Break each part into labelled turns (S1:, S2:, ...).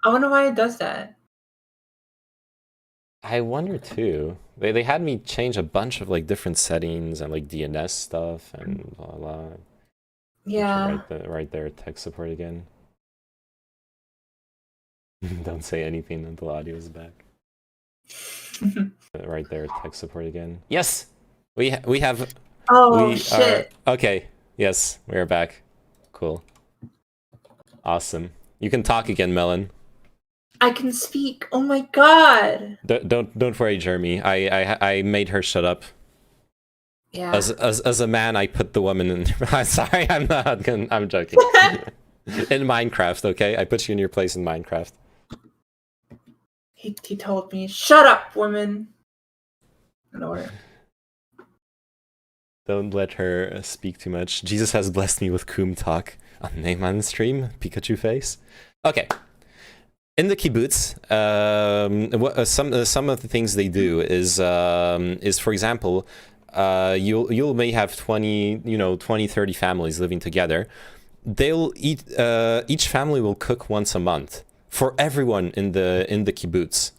S1: I wonder why it does that.
S2: I wonder too. They had me change a bunch of like different settings and like DNS stuff and blah blah. Actually,
S1: Yeah.
S2: right there, tech support again. Don't say anything until audio is back. Right there, tech support again. Yes, we have
S1: Oh
S2: we are
S1: shit.
S2: okay. Yes, we are back. Cool, awesome. You can talk again, Melon.
S1: I can speak. Oh my god.
S2: Don't worry, Jeremy. I made her shut up.
S1: Yeah.
S2: As a man, I put the woman in. I'm sorry, I'm not gonna. I'm joking. In Minecraft, okay? I put you in your place in Minecraft.
S1: He told me, "Shut up, woman." In order.
S2: Don't let her speak too much. Jesus has blessed me with Coom talk on Neyman stream. Pikachu face. Okay. In the kibbutz, some of the things they do is for example, you may have 20, 30 families living together. They'll eat. Each family will cook once a month for everyone in the kibbutz.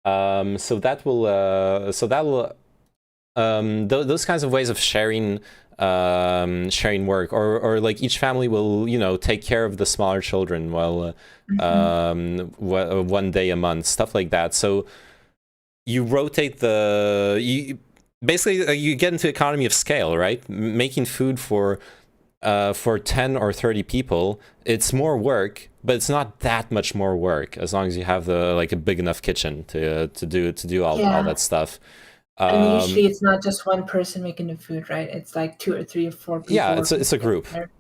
S2: So that will those kinds of ways of sharing work, or like each family will take care of the smaller children while one day a month, stuff like that. So you rotate basically you get into economy of scale, right? Making food for 10 or 30 people, it's more work, but it's not that much more work as long as you have a big enough kitchen to do all
S1: Yeah.
S2: that stuff.
S1: And usually it's not just one person making the food, right? It's like 2 or 3 or 4 people
S2: Yeah,
S1: working
S2: it's a group.
S1: together.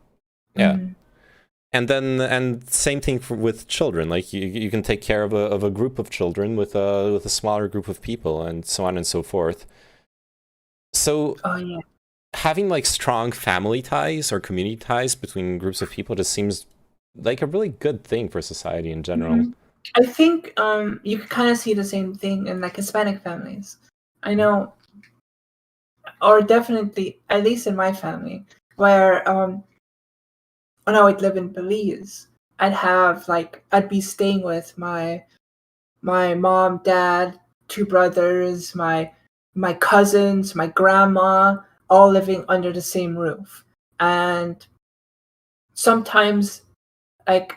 S2: Yeah.
S1: Mhm.
S2: And same thing with children. Like you can take care of a group of children with a smaller group of people, and so on and so forth. So
S1: Oh yeah.
S2: having like strong family ties or community ties between groups of people just seems like a really good thing for society in general.
S1: I think you can kind of see the same thing in like Hispanic families. I know, or definitely, at least in my family, where when I would live in Belize, I'd be staying with my mom, dad, 2 brothers, my cousins, my grandma, all living under the same roof. And sometimes like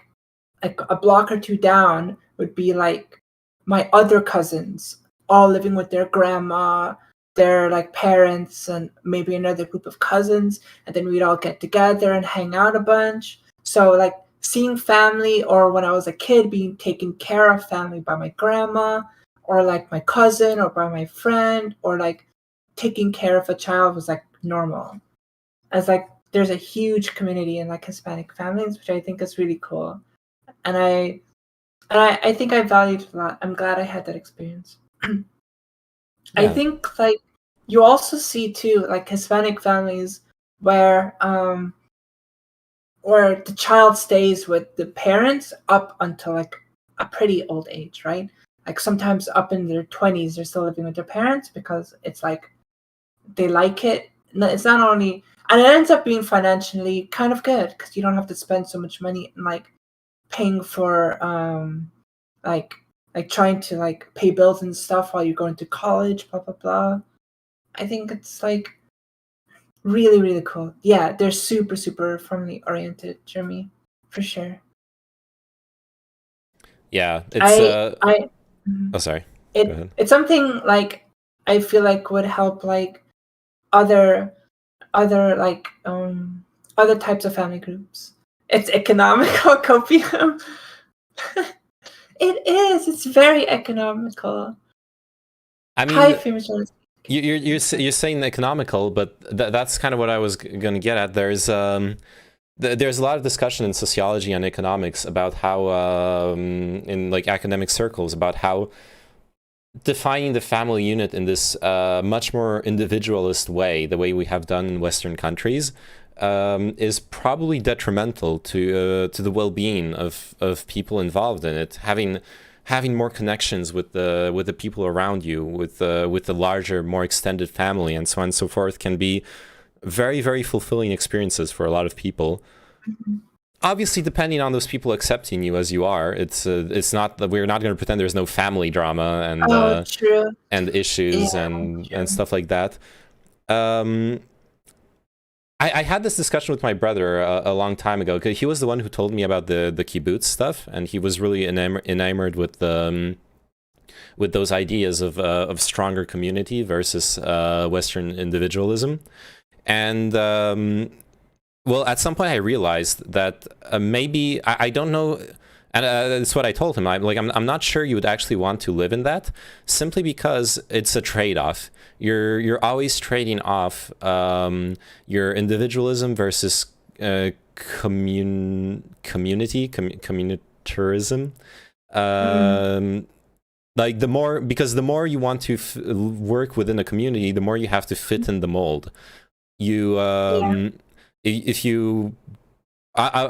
S1: a block or 2 down would be like my other cousins all living with their grandma, their like parents, and maybe another group of cousins, and then we'd all get together and hang out a bunch. So like seeing family, or when I was a kid being taken care of family by my grandma, or like my cousin, or by my friend, or like taking care of a child was like normal. As like there's a huge community in like Hispanic families, which I think is really cool. And I think I valued it a lot. I'm glad I had that experience. I
S2: Yeah.
S1: think like you also see too like Hispanic families where the child stays with the parents up until like a pretty old age, right? Like sometimes up in their 20s they're still living with their parents because it's like they like it. It's not only, and it ends up being financially kind of good because you don't have to spend so much money and like paying for like trying to like pay bills and stuff while you're going to college, blah blah blah. I think it's like really really cool. Yeah, they're super super family oriented, Jeremy, for sure.
S2: Yeah, it's
S1: I
S2: oh, sorry. Go
S1: it
S2: ahead.
S1: it's something like I feel like would help like other like other types of family groups. It's economical copium. It is. It's very economical.
S2: I
S1: High
S2: mean,
S1: premature.
S2: you're saying economical, but that's kind of what I was going to get at. There's a lot of discussion in sociology and economics about how in like academic circles about how defining the family unit in this much more individualist way, the way we have done in Western countries, is probably detrimental to the well-being of people involved in it. Having more connections with the people around you, with the larger, more extended family, and so on and so forth, can be very, very fulfilling experiences for a lot of people. obviously, depending on those people accepting you as you are, it's not that we're not going to pretend there's no family drama
S1: Oh, true.
S2: and issues
S1: Yeah,
S2: and
S1: true.
S2: stuff like that. Um, I had this discussion with my brother a long time ago, because he was the one who told me about the kibbutz stuff, and he was really enamored with those ideas of stronger community versus Western individualism. And well, at some point I realized that maybe I don't know, and that's what I told him. I'm not sure you would actually want to live in that, simply because it's a trade-off. You're always trading off your individualism versus communitarism.
S1: Mm,
S2: Like because the more you want to work within a community, the more you have to fit in the mold. You
S1: yeah.
S2: if you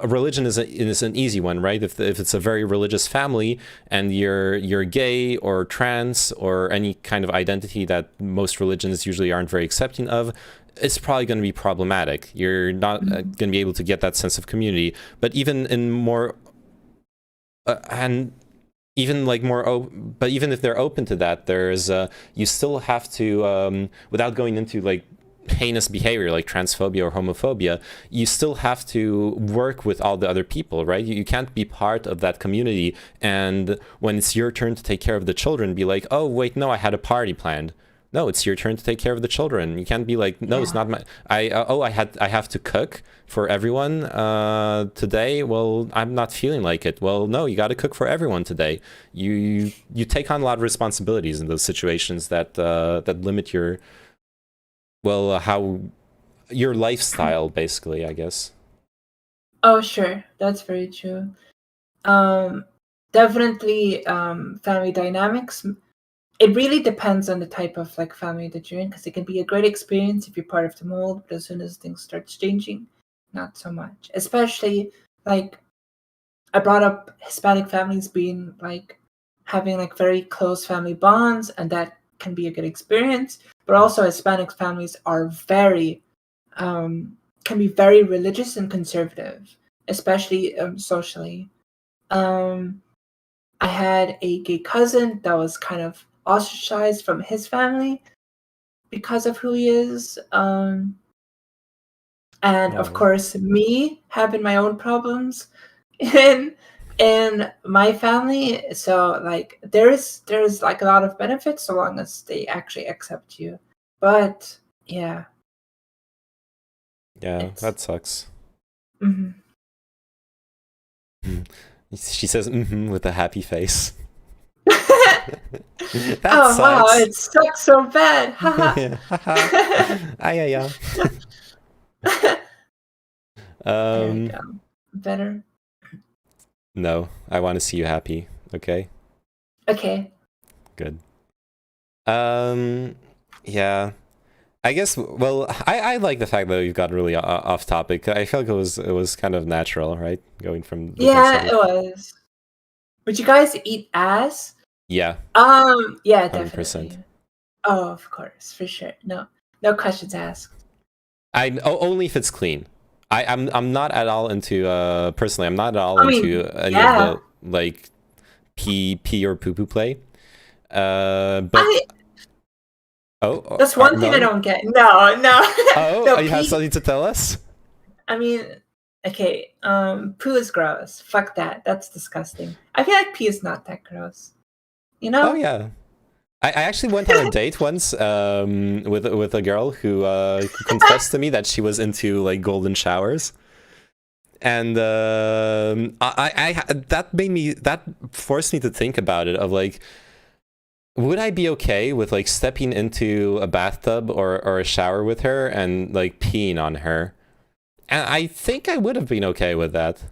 S2: religion is an easy one, right? If it's a very religious family and you're gay or trans or any kind of identity that most religions usually aren't very accepting of, it's probably going to be problematic. You're not going to be able to get that sense of community. But even in more and even like but even if they're open to that, there's you still have to without going into like heinous behavior like transphobia or homophobia, you still have to work with all the other people, right? You can't be part of that community, and when it's your turn to take care of the children, be like, oh wait, no, I had a party planned. No, it's your turn to take care of the children. You can't be like, no, it's
S1: Yeah.
S2: not my. I have to cook for everyone today. Well, I'm not feeling like it. Well, no, you got to cook for everyone today. You take on a lot of responsibilities in those situations that that limit your how your lifestyle, basically, I guess.
S1: Oh, sure. That's very true. Um, Definitely, family dynamics. It really depends on the type of like family that you're in, because it can be a great experience if you're part of the mold, but as soon as things start changing, not so much. Especially like I brought up Hispanic families being like having like very close family bonds, and that can be a good experience. But also, Hispanic families are very can be very religious and conservative, especially socially. Um, I had a gay cousin that was kind of ostracized from his family because of who he is. And of
S2: Oh,
S1: course, me having my own problems in my family. So like there's like a lot of benefits so long as they actually accept you. But yeah,
S2: yeah,
S1: it's
S2: that sucks.
S1: mhm.
S2: She says with a happy face. That
S1: Oh wow,
S2: sucks.
S1: it sucks so bad. Haha.
S2: Yeah, haha. Ah, yeah, yeah.
S1: There we
S2: Um,
S1: go. Better.
S2: no, I want to see you happy. Okay,
S1: Okay.
S2: good. Um, yeah. I guess. Well, I like the fact that we've got really off topic. I feel like it was kind of natural, right? Going from different
S1: Yeah, it
S2: subjects.
S1: was. Would you guys eat ass?
S2: Yeah,
S1: Yeah,
S2: 100%.
S1: definitely. Oh, of course, for sure. No, no questions asked.
S2: Only if it's clean. I'm not at all into personally. I'm not at all
S1: I
S2: into
S1: mean,
S2: any of
S1: yeah.
S2: the like pee or poo poo play. But
S1: I That's one thing I
S2: no.
S1: don't get. No, no,
S2: Oh,
S1: no.
S2: you have
S1: Pee.
S2: something to tell us?
S1: I mean, okay. Poo is gross. Fuck that. That's disgusting. I feel like pee is not that gross. You
S2: Oh
S1: know?
S2: yeah. I actually went on a date once with a girl who confessed to me that she was into like golden showers, and that forced me to think about it of like, would I be okay with like stepping into a bathtub or a shower with her and like peeing on her? And I think I would have been okay with that.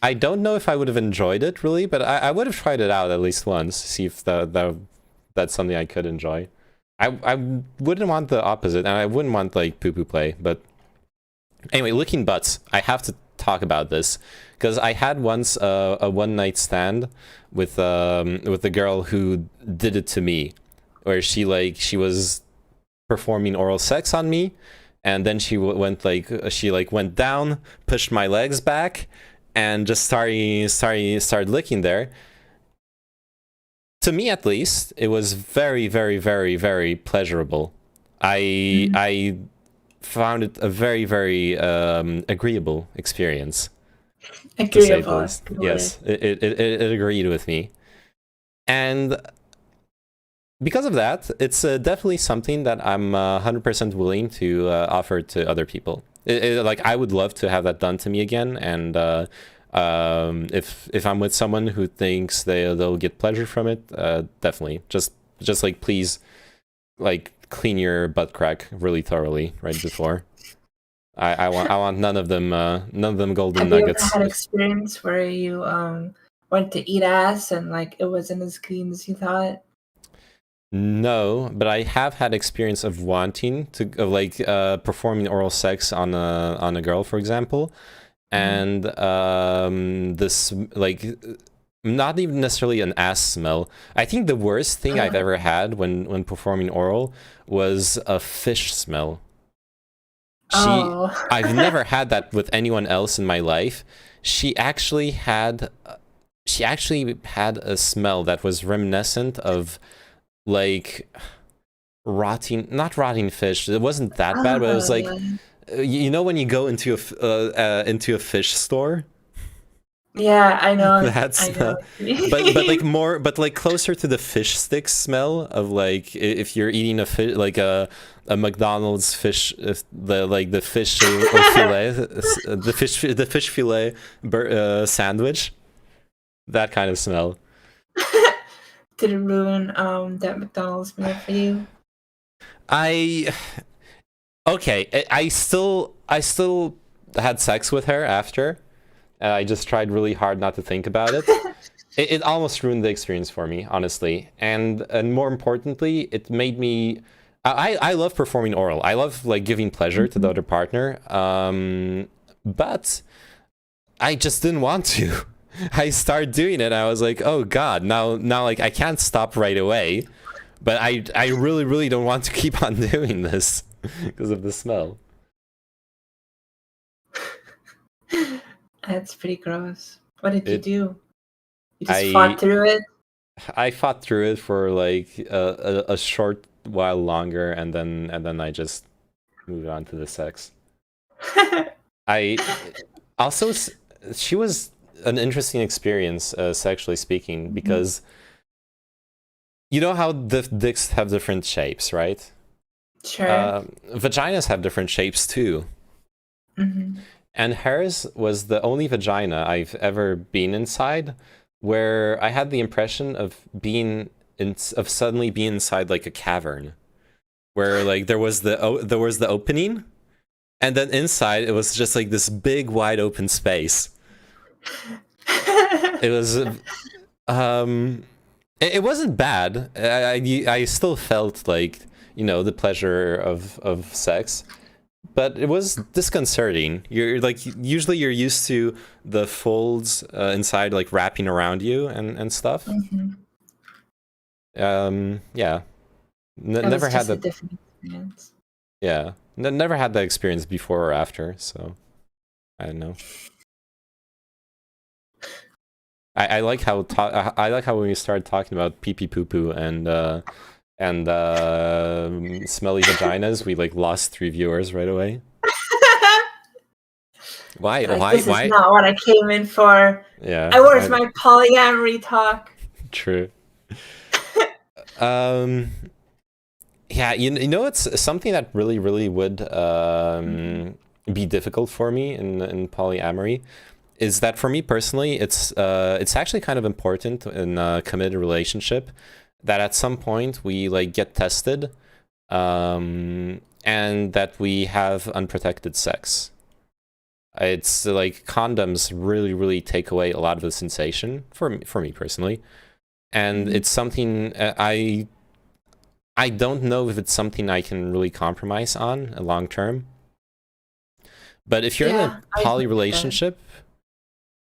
S2: I don't know if I would have enjoyed it really, but I would have tried it out at least once, see if that's something I could enjoy. I wouldn't want the opposite, and I wouldn't want like poo poo play. But anyway, licking butts. I have to talk about this because I had once a one night stand with a girl who did it to me, where she was performing oral sex on me, and then she went down, pushed my legs back, and just started licking there. To me, at least, it was very, very, very, very pleasurable. I found it a very, very agreeable experience, to say the
S1: Agreeable.
S2: least. Yes, it agreed with me, and because of that, it's definitely something that I'm 100% willing to offer to other people. Like, I would love to have that done to me again, and if I'm with someone who thinks they'll get pleasure from it, definitely. Just like, please, like, clean your butt crack really thoroughly right before. I want none of them golden nuggets.
S1: Have you ever had experience where you went to eat ass and like it wasn't as clean as you thought?
S2: No, but I have had experience of wanting to performing oral sex on a girl, for example, and this, like, not even necessarily an ass smell. I think the worst thing I've ever had when performing oral was a fish smell. I've never had that with anyone else in my life. She actually had a smell that was reminiscent of, like, not rotting fish. It wasn't that bad, but it was like, you know, when you go into a fish store.
S1: Yeah, I know.
S2: That's
S1: I know.
S2: but like closer to the fish stick smell of, like, if you're eating a fish, like a McDonald's fish, the fish au filet, the fish fillet sandwich, that kind of smell.
S1: Did it ruin that McDonald's meal for you?
S2: Okay, I still had sex with her after. I just tried really hard not to think about it. It almost ruined the experience for me, honestly. And more importantly, it made me... I love performing oral. I love, like, giving pleasure to the other partner. But I just didn't want to. I started doing it. I was like, oh God, now like, I can't stop right away. But I really, really don't want to keep on doing this because of the smell.
S1: That's pretty gross. What did you do? You just fought through it? I
S2: fought through it for, like, a short while longer, and then I just moved on to the sex. I also, she was an interesting experience, sexually speaking, because you know how the dicks have different shapes, right?
S1: Sure.
S2: Vaginas have different shapes too. And hers was the only vagina I've ever been inside where I had the impression of suddenly being inside, like, a cavern, where, like, there was the opening, and then inside it was just like this big wide open space. It was it wasn't bad. I still felt, like, you know, the pleasure of sex. But it was disconcerting. You're, like, usually you're used to the folds inside, like, wrapping around you and stuff. Yeah. Never had that. A different experience. Yeah, never had that experience before or after. So I don't know. I like how when we started talking about pee pee poo poo and smelly vaginas, we, like, lost 3 viewers right away. Why?
S1: This is not what I came in for.
S2: Yeah.
S1: Where's my polyamory talk?
S2: True. Yeah, you know, it's something that really, really would be difficult for me in polyamory. Is that for me personally, it's actually kind of important in a committed relationship that at some point we, like, get tested, and that we have unprotected sex. It's like condoms really, really take away a lot of the sensation for me personally, and it's something I don't know if it's something I can really compromise on long term. But if you're in a poly relationship,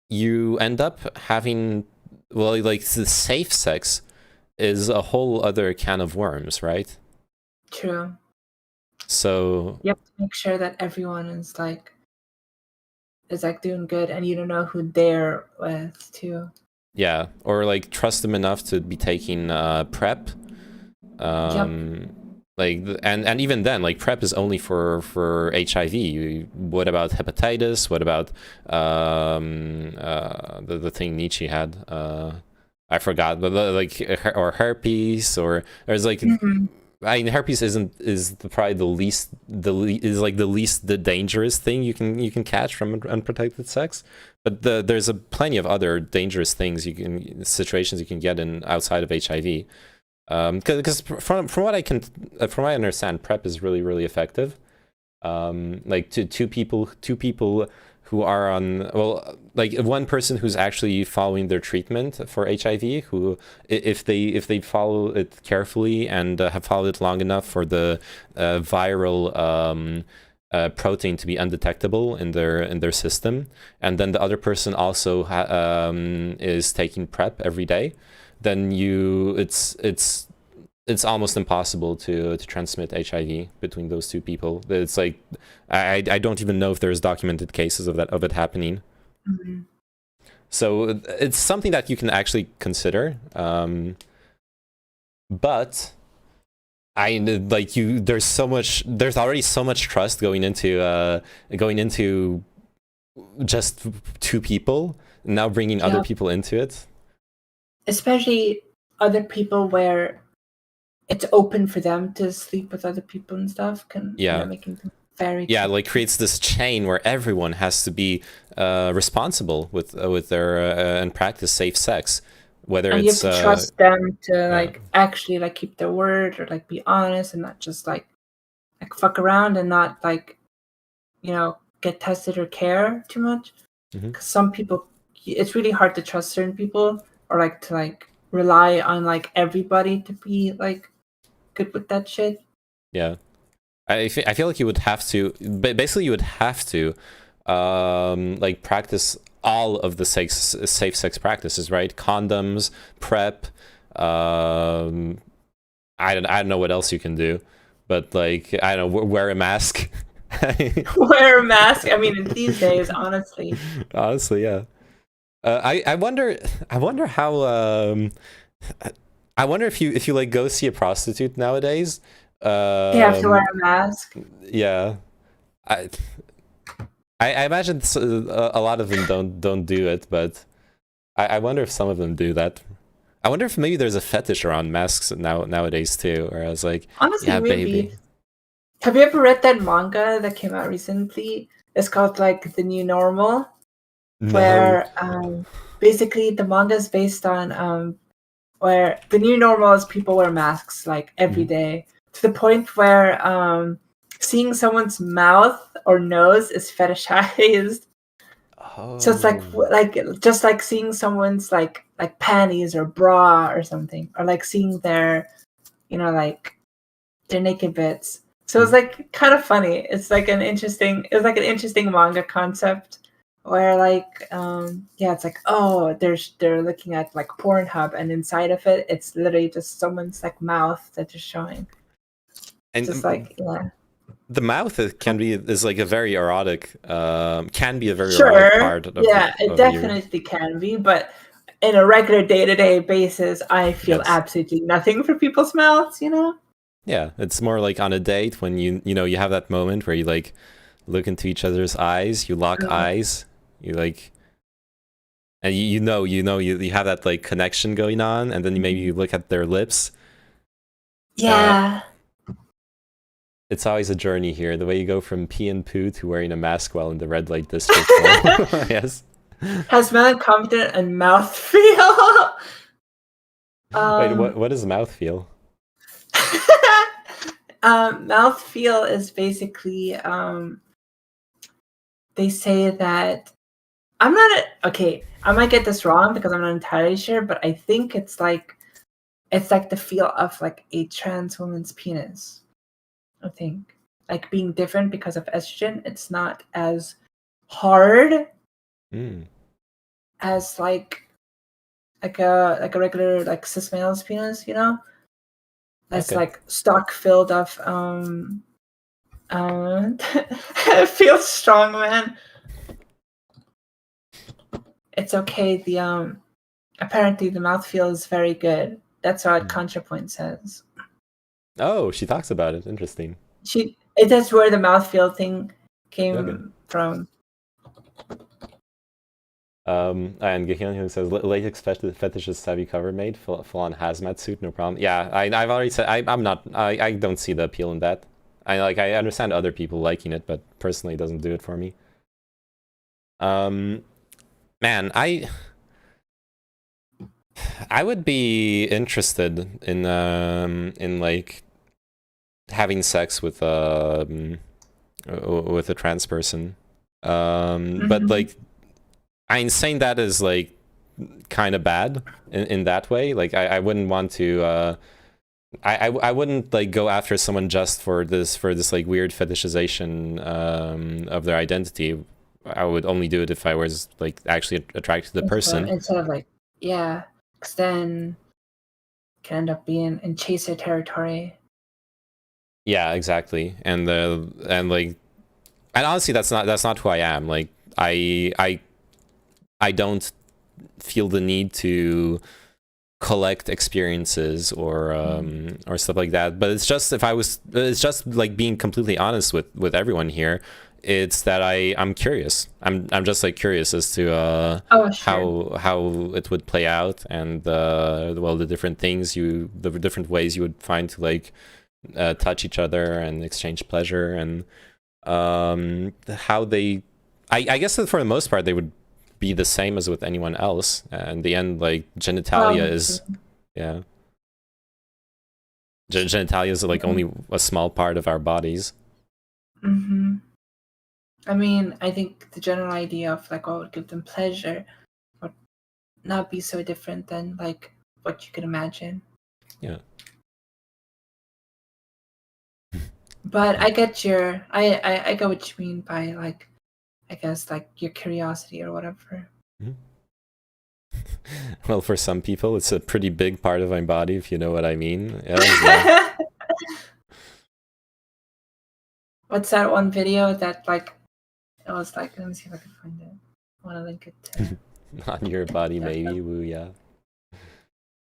S2: you end up having, well, like, the safe sex is a whole other can of worms, right?
S1: True.
S2: So
S1: You have to make sure that everyone is like doing good, and you don't know who they're with too.
S2: yeah, or like trust them enough to be taking PrEP. And even then, like PrEP is only for HIV. What about hepatitis? What about the thing Nietzsche had? I forgot, but or herpes, or there's like I mean, herpes probably the least the dangerous thing you can catch from unprotected sex, but there's plenty of other dangerous things situations you can get in outside of HIV. Because from what I understand, PrEP is really effective. Like two people who are on, well, like one person who's actually following their treatment for HIV, who if they follow it carefully and have followed it long enough for the viral protein to be undetectable in their system, and then the other person also is taking PrEP every day, then it's almost impossible to transmit HIV between those two people. It's like I don't even know if there's documented cases of it happening.
S1: Mm-hmm.
S2: So it's something that you can actually consider. But there's already so much trust going into just two people, now bringing other people into it.
S1: Especially other people where it's open for them to sleep with other people and stuff, making them very
S2: like creates this chain where everyone has to be responsible with their and practice safe sex, whether
S1: and
S2: it's
S1: you have to trust them to actually like keep their word, or like be honest and not just like fuck around and not like get tested or care too much. Because some people, it's really hard to trust certain people, or like to like rely on like everybody to be like good with that shit.
S2: Yeah, I feel like you would have to, but basically you would have to like practice all of the safe sex practices, right? Condoms, PrEP. I don't know what else you can do, but like I don't know, wear a mask.
S1: Wear a mask. I mean, in these days, honestly,
S2: yeah. I wonder how I wonder if you like go see a prostitute nowadays.
S1: They have to wear a mask.
S2: Yeah, I imagine a lot of them don't do it, but I wonder if some of them do that. I wonder if maybe there's a fetish around masks nowadays too, whereas like,
S1: honestly,
S2: yeah,
S1: maybe.
S2: baby.
S1: Have you ever read that manga that came out recently? It's called like The New Normal, where basically the manga is based on where the new normal is people wear masks like every day, to the point where seeing someone's mouth or nose is fetishized. So it's like just like seeing someone's like panties or bra or something, or like seeing their like their naked bits. So it's like kind of funny. It's like an interesting manga concept where like it's like, oh, they're looking at like Pornhub, and inside of it it's literally just someone's like mouth that they're showing. And just like
S2: the mouth is like a very erotic can be a very
S1: sure,
S2: erotic part of
S1: it definitely can be, but in a regular day-to-day basis I feel absolutely nothing for people's mouths.
S2: Yeah, it's more like on a date when you have that moment where you like look into each other's eyes, you lock eyes, you like, and you have that like connection going on, and then maybe you look at their lips.
S1: Yeah.
S2: It's always a journey here, the way you go from pee and poo to wearing a mask while in the red light district. Yes.
S1: Has melon confident and mouth feel?
S2: Wait, what is mouth feel?
S1: Mouth feel is basically they say that I might get this wrong because I'm not entirely sure, but I think it's like the feel of like a trans woman's penis. I think like being different because of estrogen, it's not as hard as like a regular like cis male's penis, that's like stock filled of It feels strong, man. It's okay. The apparently the mouthfeel is very good. That's what ContraPoint says.
S2: Oh, she talks about it. Interesting.
S1: That's where the mouthfeel thing came from.
S2: And Gehyun says latex fetishes have you cover made full on hazmat suit, no problem. Yeah, I've already said I don't see the appeal in that. I understand other people liking it, but personally it doesn't do it for me. Man, I would be interested in like having sex with a trans person. But like I'm saying that is like kind of bad in that way. Like I wouldn't want to I wouldn't like go after someone just for this like weird fetishization of their identity. I would only do it if I was like actually attracted to the person.
S1: Instead of like, yeah, because then it can end up being in chaser territory.
S2: Yeah, exactly. And honestly that's not who I am. Like I don't feel the need to collect experiences or stuff like that. But it's just it's just like being completely honest with everyone here. It's that I'm curious. I'm just like curious as to how it would play out, and the different things the different ways you would find to like touch each other and exchange pleasure, and how they I guess that for the most part they would be the same as with anyone else. In the end, like genitalia is genitalia is like only a small part of our bodies.
S1: I mean, I think the general idea of like what would give them pleasure would not be so different than like what you could imagine.
S2: Yeah.
S1: But I get I get what you mean by like, I guess like your curiosity or whatever.
S2: Well, for some people, it's a pretty big part of my body, if you know what I mean. Yeah.
S1: What's that one video that like it was like? Let me see if I can find it. I want to link it to.
S2: On your body, maybe. Woo, yeah.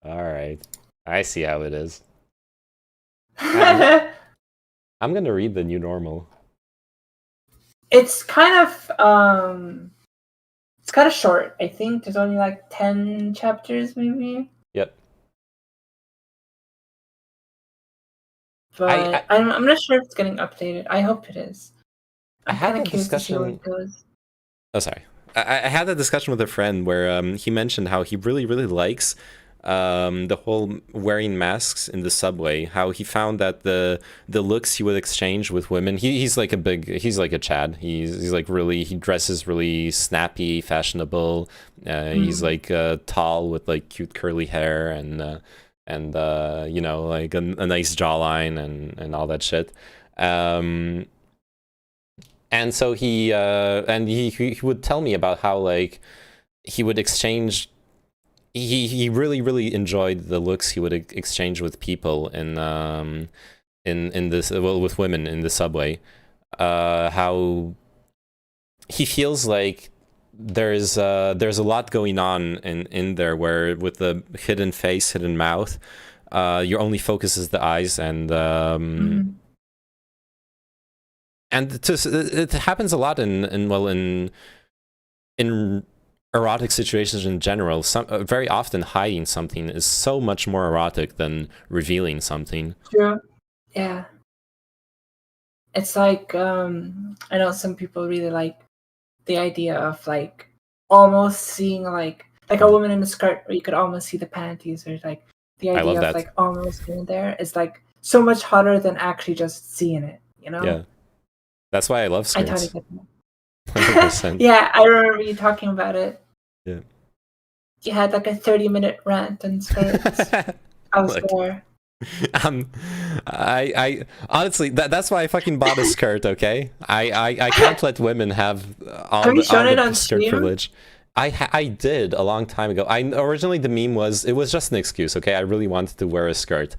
S2: All right, I see how it is. I'm gonna read The New Normal.
S1: It's kind of short. I think there's only like 10 chapters, maybe.
S2: Yep.
S1: But I'm not sure if it's getting updated. I hope it is.
S2: I had a discussion. Oh, sorry. I had a discussion with a friend where he mentioned how he really likes the whole wearing masks in the subway. How he found that the looks he would exchange with women. He's like a Chad. He's like he dresses really snappy, fashionable. He's like tall with like cute curly hair and you know, like a nice jawline and all that shit. And so he would tell me about how like he would exchange. He really enjoyed the looks he would exchange with people in this, well, with women in the subway. How he feels like there's a lot going on in there, where with the hidden face, hidden mouth, your only focus is the eyes, and it happens a lot in erotic situations in general. Very often hiding something is so much more erotic than revealing something.
S1: True. Yeah. It's like I know some people really like the idea of like almost seeing like a woman in a skirt where you could almost see the panties, or like the idea of like almost being there is like so much hotter than actually just seeing it, you know?
S2: Yeah. That's why I love skirts.
S1: I totally get that. 100%. Yeah, I remember you talking about it.
S2: Yeah.
S1: You had like a 30-minute rant on skirts. I was there.
S2: I honestly that's why I fucking bought a skirt. Okay, I can't let women have all the skirt privilege. I did a long time ago. Originally the meme was, it was just an excuse. Okay, I really wanted to wear a skirt.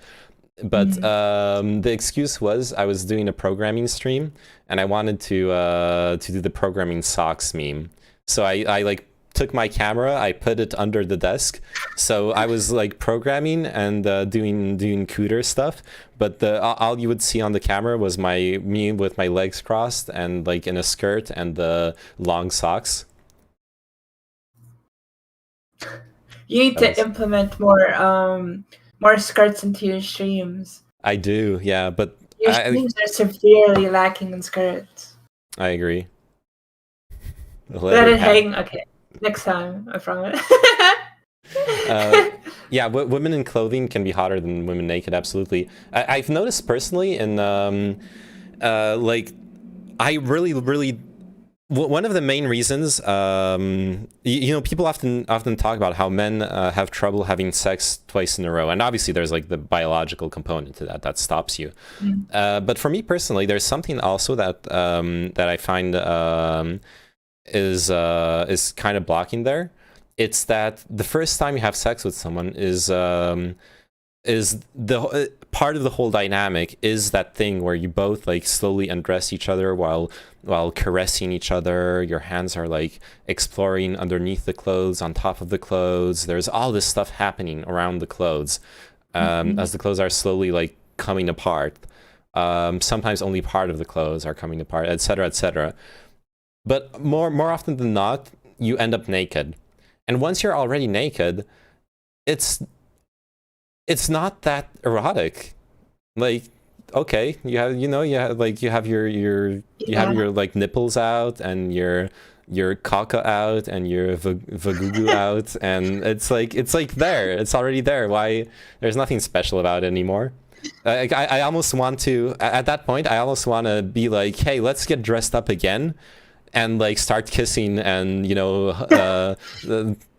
S2: But the excuse was I was doing a programming stream and I wanted to do the programming socks meme. So I like took my camera, I put it under the desk. So I was like programming and doing cooter stuff. But all you would see on the camera was me with my legs crossed and like in a skirt and the long socks.
S1: You need to implement more skirts into your streams.
S2: I do, yeah, but
S1: your streams are severely lacking in skirts.
S2: I agree.
S1: Let it hang. Okay, next time, I promise.
S2: Yeah, women in clothing can be hotter than women naked. Absolutely. I've noticed personally in like I really. One of the main reasons, you know, people often talk about how men have trouble having sex twice in a row, and obviously there's like the biological component to that stops you. But for me personally, there's something also that that I find is kind of blocking there. It's that the first time you have sex with someone is the part of the whole dynamic is that thing where you both like slowly undress each other while caressing each other. Your hands are like exploring underneath the clothes, on top of the clothes. There's all this stuff happening around the clothes as the clothes are slowly like coming apart. Sometimes only part of the clothes are coming apart, etc., etc. But more often than not, you end up naked. And once you're already naked, it's not that erotic. Like, okay, you have your like nipples out and your caca out and your vagugu out, and it's like there, it's already there. Why? There's nothing special about it anymore. I almost want to, at that point, I almost want to be like, hey, let's get dressed up again and like start kissing and, you know,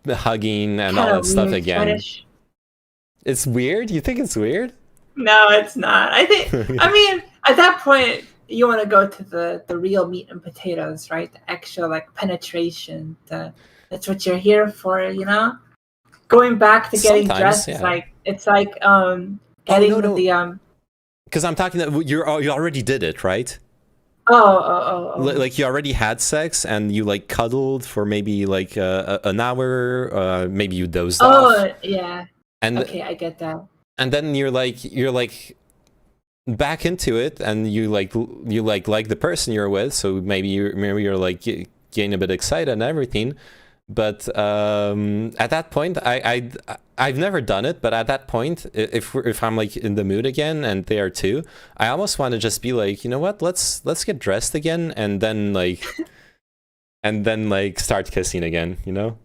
S2: hugging and all that stuff again. Fetish. It's weird? You think it's weird?
S1: No, it's not. I think, I mean, at that point, you want to go to the real meat and potatoes, right? The actual like penetration. That's what you're here for, you know? Going back to getting dressed, yeah. it's like getting the
S2: because I'm talking that you already did it, right?
S1: Oh.
S2: Like you already had sex and you like cuddled for maybe like an hour, maybe you dozed off.
S1: Oh, yeah.
S2: And
S1: okay, I get that.
S2: And then you're like back into it, and you like the person you're with, so maybe you're like getting a bit excited and everything. But at that point, I've never done it, but at that point, if I'm like in the mood again and they are too, I almost want to just be like, you know what, let's get dressed again, and then like start kissing again, you know?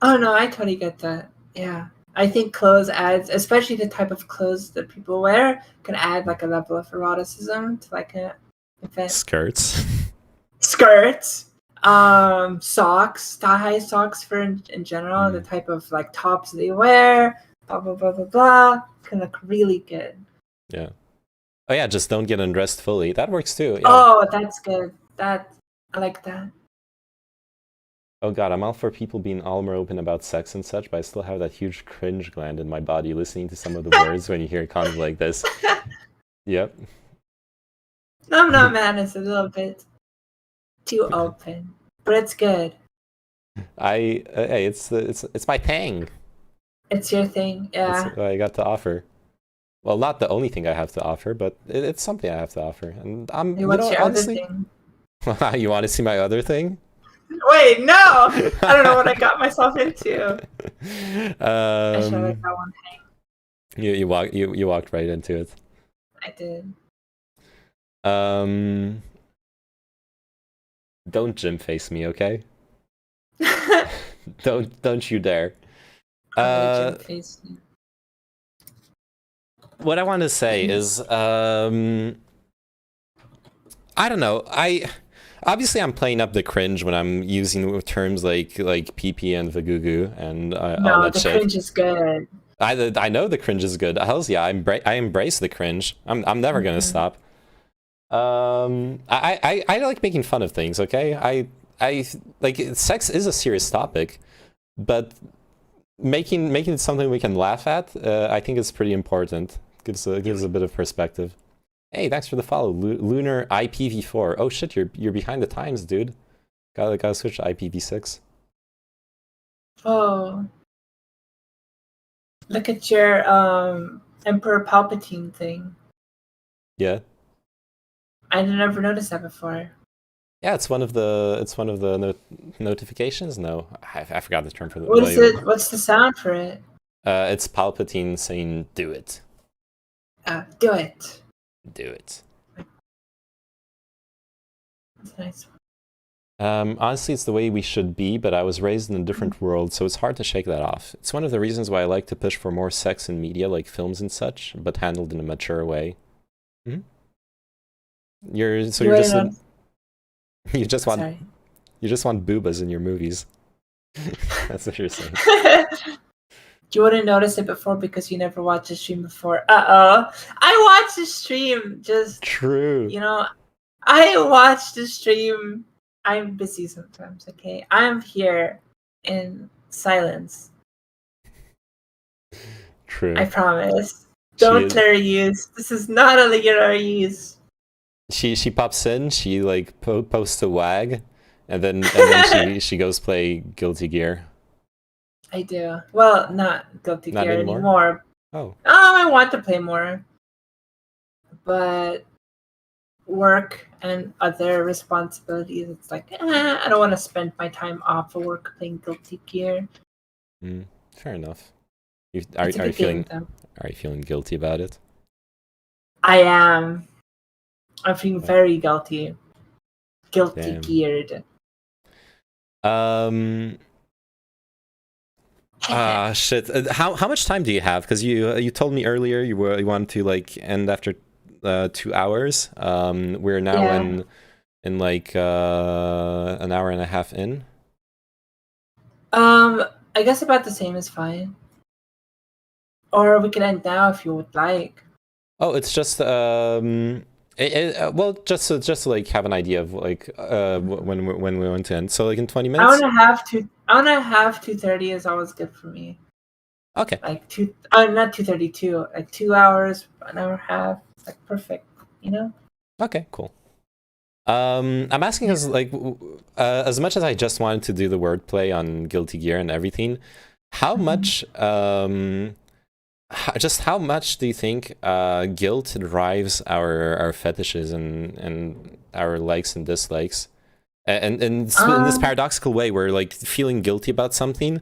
S1: Oh no, I totally get that. Yeah, I think clothes adds, especially the type of clothes that people wear, can add like a level of eroticism to like a event.
S2: Skirts,
S1: socks, thigh-high socks for in general, the type of like tops they wear, blah blah blah blah blah, can look really good.
S2: Yeah. Oh yeah, just don't get undressed fully. That works too. Yeah.
S1: Oh, that's good. I like that.
S2: Oh god, I'm all for people being all more open about sex and such, but I still have that huge cringe gland in my body listening to some of the words when you hear content like this. Yep.
S1: No, man, it's a little bit too open, but it's good.
S2: Hey, it's my thing.
S1: It's your thing, yeah.
S2: It's what I got to offer. Well, not the only thing I have to offer, but it's something I have to offer, and I'm.
S1: Hey, what's your honestly,
S2: other thing? You want to see my other thing?
S1: Wait, no! I don't know what I got myself into. I should have got one thing.
S2: You walked right into it.
S1: I did.
S2: Don't gym face me, okay? Don't you dare.
S1: Gym face you.
S2: What I want to say is, I don't know. Obviously, I'm playing up the cringe when I'm using terms like PP and Vagugu and all that shit.
S1: No, the cringe is good.
S2: I know the cringe is good. Hells yeah, I embrace the cringe. I'm never gonna stop. I like making fun of things. Okay, I like sex is a serious topic, but making it something we can laugh at, I think is pretty important. gives a bit of perspective. Hey, thanks for the follow, Lunar IPv4. Oh shit, you're behind the times, dude. Gotta switch to IPv6.
S1: Oh, look at your Emperor Palpatine thing.
S2: Yeah.
S1: I never noticed that before.
S2: Yeah, it's one of the notifications. No, I forgot the term for the.
S1: What is it? What's the sound for it?
S2: It's Palpatine saying, "Do it."
S1: Do it.
S2: Do it.
S1: That's nice.
S2: Honestly, it's the way we should be, but I was raised in a different world, so it's hard to shake that off. It's one of the reasons why I like to push for more sex in media, like films and such, but handled in a mature way. Hmm? You just want boobas in your movies. That's what you're saying.
S1: You wouldn't notice it before because you never watched the stream before. I watched the stream. Just
S2: true.
S1: I watched the stream. I'm busy sometimes. Okay, I'm here in silence.
S2: True.
S1: I promise. Don't literally use. This is not a literary use.
S2: She pops in. She like posts a wag, and then she goes play Guilty Gear.
S1: I do. Well, not Guilty Gear anymore.
S2: Oh.
S1: I want to play more, but work and other responsibilities. It's like I don't want to spend my time off of work playing Guilty Gear.
S2: Fair enough. Are you feeling guilty about it?
S1: I am. I'm feeling very guilty. Guilty geared.
S2: Shit. How much time do you have? Because you told me earlier you wanted to like end after 2 hours. We're now in like an hour and a half in.
S1: I guess about the same is fine. Or we can end now if you would like.
S2: Oh, it's just well, just to like have an idea of like when we want to end. So like in 20 minutes.
S1: I want to have 2:30 is always good for me.
S2: Okay.
S1: Like not 2:32. Like 2 hours, an hour and a half. Like perfect.
S2: Okay, cool. I'm asking because like as much as I just wanted to do the wordplay on Guilty Gear and everything, how much just how much do you think guilt drives our fetishes and our likes and dislikes, and in this paradoxical way where like feeling guilty about something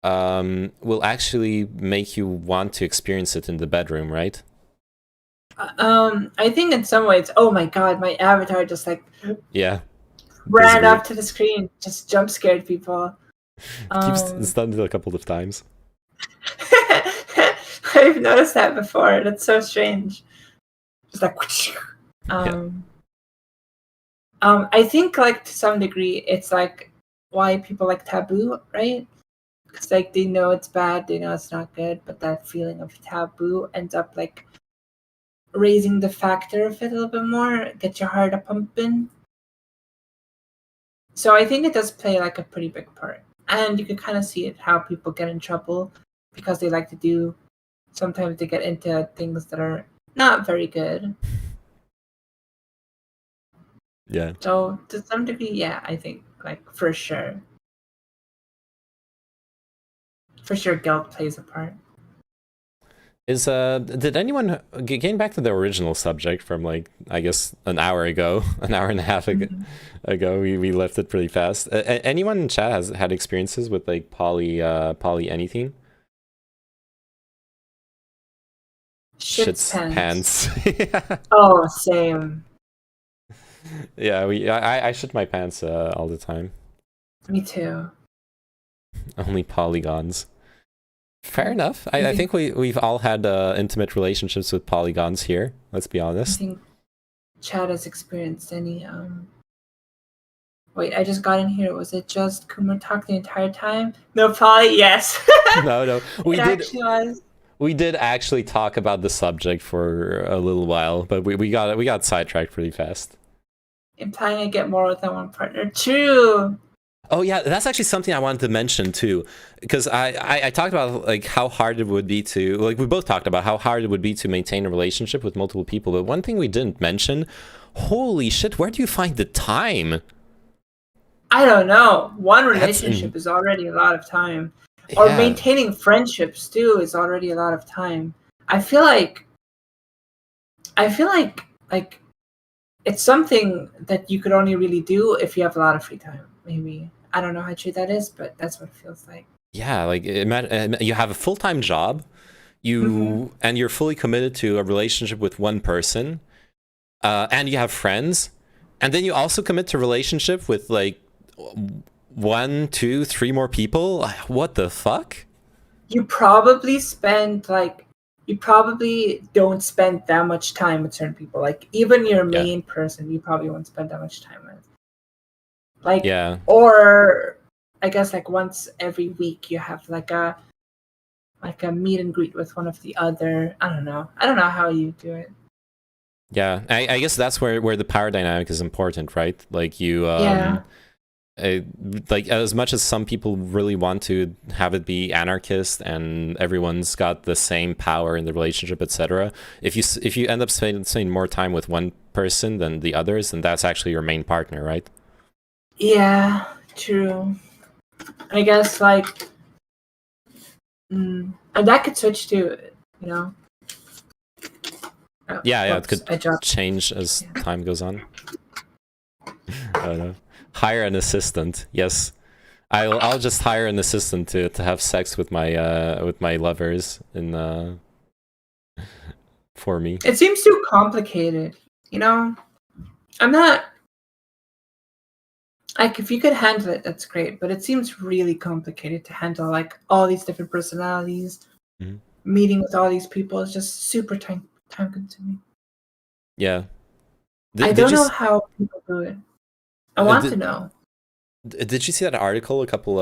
S2: will actually make you want to experience it in the bedroom, right?
S1: I think in some ways, oh my god, my avatar just like ran up to the screen, just jump scared people.
S2: It's done a couple of times.
S1: I've noticed that before. That's so strange. Just like I think like to some degree it's like why people like taboo, right? Because like they know it's bad, they know it's not good, but that feeling of taboo ends up like raising the factor of it a little bit more, get your heart a pumping. So I think it does play like a pretty big part. And you can kind of see it how people get in trouble because they like to do, sometimes they get into things that are not very good.
S2: Yeah.
S1: So to some degree, yeah, I think like for sure. For sure guilt plays a part.
S2: Did anyone, getting back to the original subject from like I guess an hour and a half ago, we left it pretty fast. Anyone in chat has had experiences with like poly anything?
S1: Shit's pants.
S2: Yeah.
S1: Oh, same.
S2: Yeah, I shit my pants all the time.
S1: Me too.
S2: Only polygons. Fair enough. I think we've all had intimate relationships with polygons here. Let's be honest.
S1: I think Chad has experienced any. Wait, I just got in here. Was it just Kumar talk the entire time? No, Poly. Yes.
S2: No.
S1: We
S2: did actually talk about the subject for a little while, but we got sidetracked pretty fast.
S1: Implying I get more than one partner. True.
S2: Oh yeah, that's actually something I wanted to mention too, because I talked about like how hard it would be to, like we both talked about how hard it would be to maintain a relationship with multiple people, but one thing we didn't mention, holy shit, where do you find the time?
S1: I don't know. One
S2: That's
S1: relationship is already a lot of time, or
S2: yeah,
S1: maintaining friendships too is already a lot of time. I feel like like it's something that you could only really do if you have a lot of free time. Maybe I don't know how true that is, but that's what it feels like.
S2: yeah, like imagine you have a full-time job,
S1: Hmm.
S2: and you're fully committed to a relationship with one person, and you have friends, and then you also commit to relationship with like one, two, three more people. What the fuck?
S1: You probably spend like you probably don't spend that much time with certain people. Like even your
S2: Yeah,
S1: main person, you probably won't spend that much time with. Like
S2: yeah,
S1: or I guess like once every week you have like a meet and greet with one of the other. I don't know. I don't know how you do it.
S2: yeah. I guess that's where the power dynamic is important, right? Like you
S1: Yeah.
S2: uh, like as much as some people really want to have it be anarchist and everyone's got the same power in the relationship, etc. If you end up spending more time with one person than the others, then that's actually your main partner, right?
S1: Yeah, true. I guess like and that could switch too, you know. Oh,
S2: Yeah, yeah. It
S1: whoops,
S2: could
S1: I dropped.
S2: change as
S1: Yeah.
S2: time goes on. I don't know. Hire an assistant. Yes, I'll just hire an assistant to have sex with my lovers in for me.
S1: It seems too complicated, you know. I'm not like if you could handle it, that's great. But it seems really complicated to handle like all these different personalities,
S2: Mhm.
S1: meeting with all these people is just super time consuming.
S2: Yeah.
S1: I
S2: Did
S1: don't
S2: you
S1: know how people do it. I want to
S2: did
S1: know.
S2: did you see that article a couple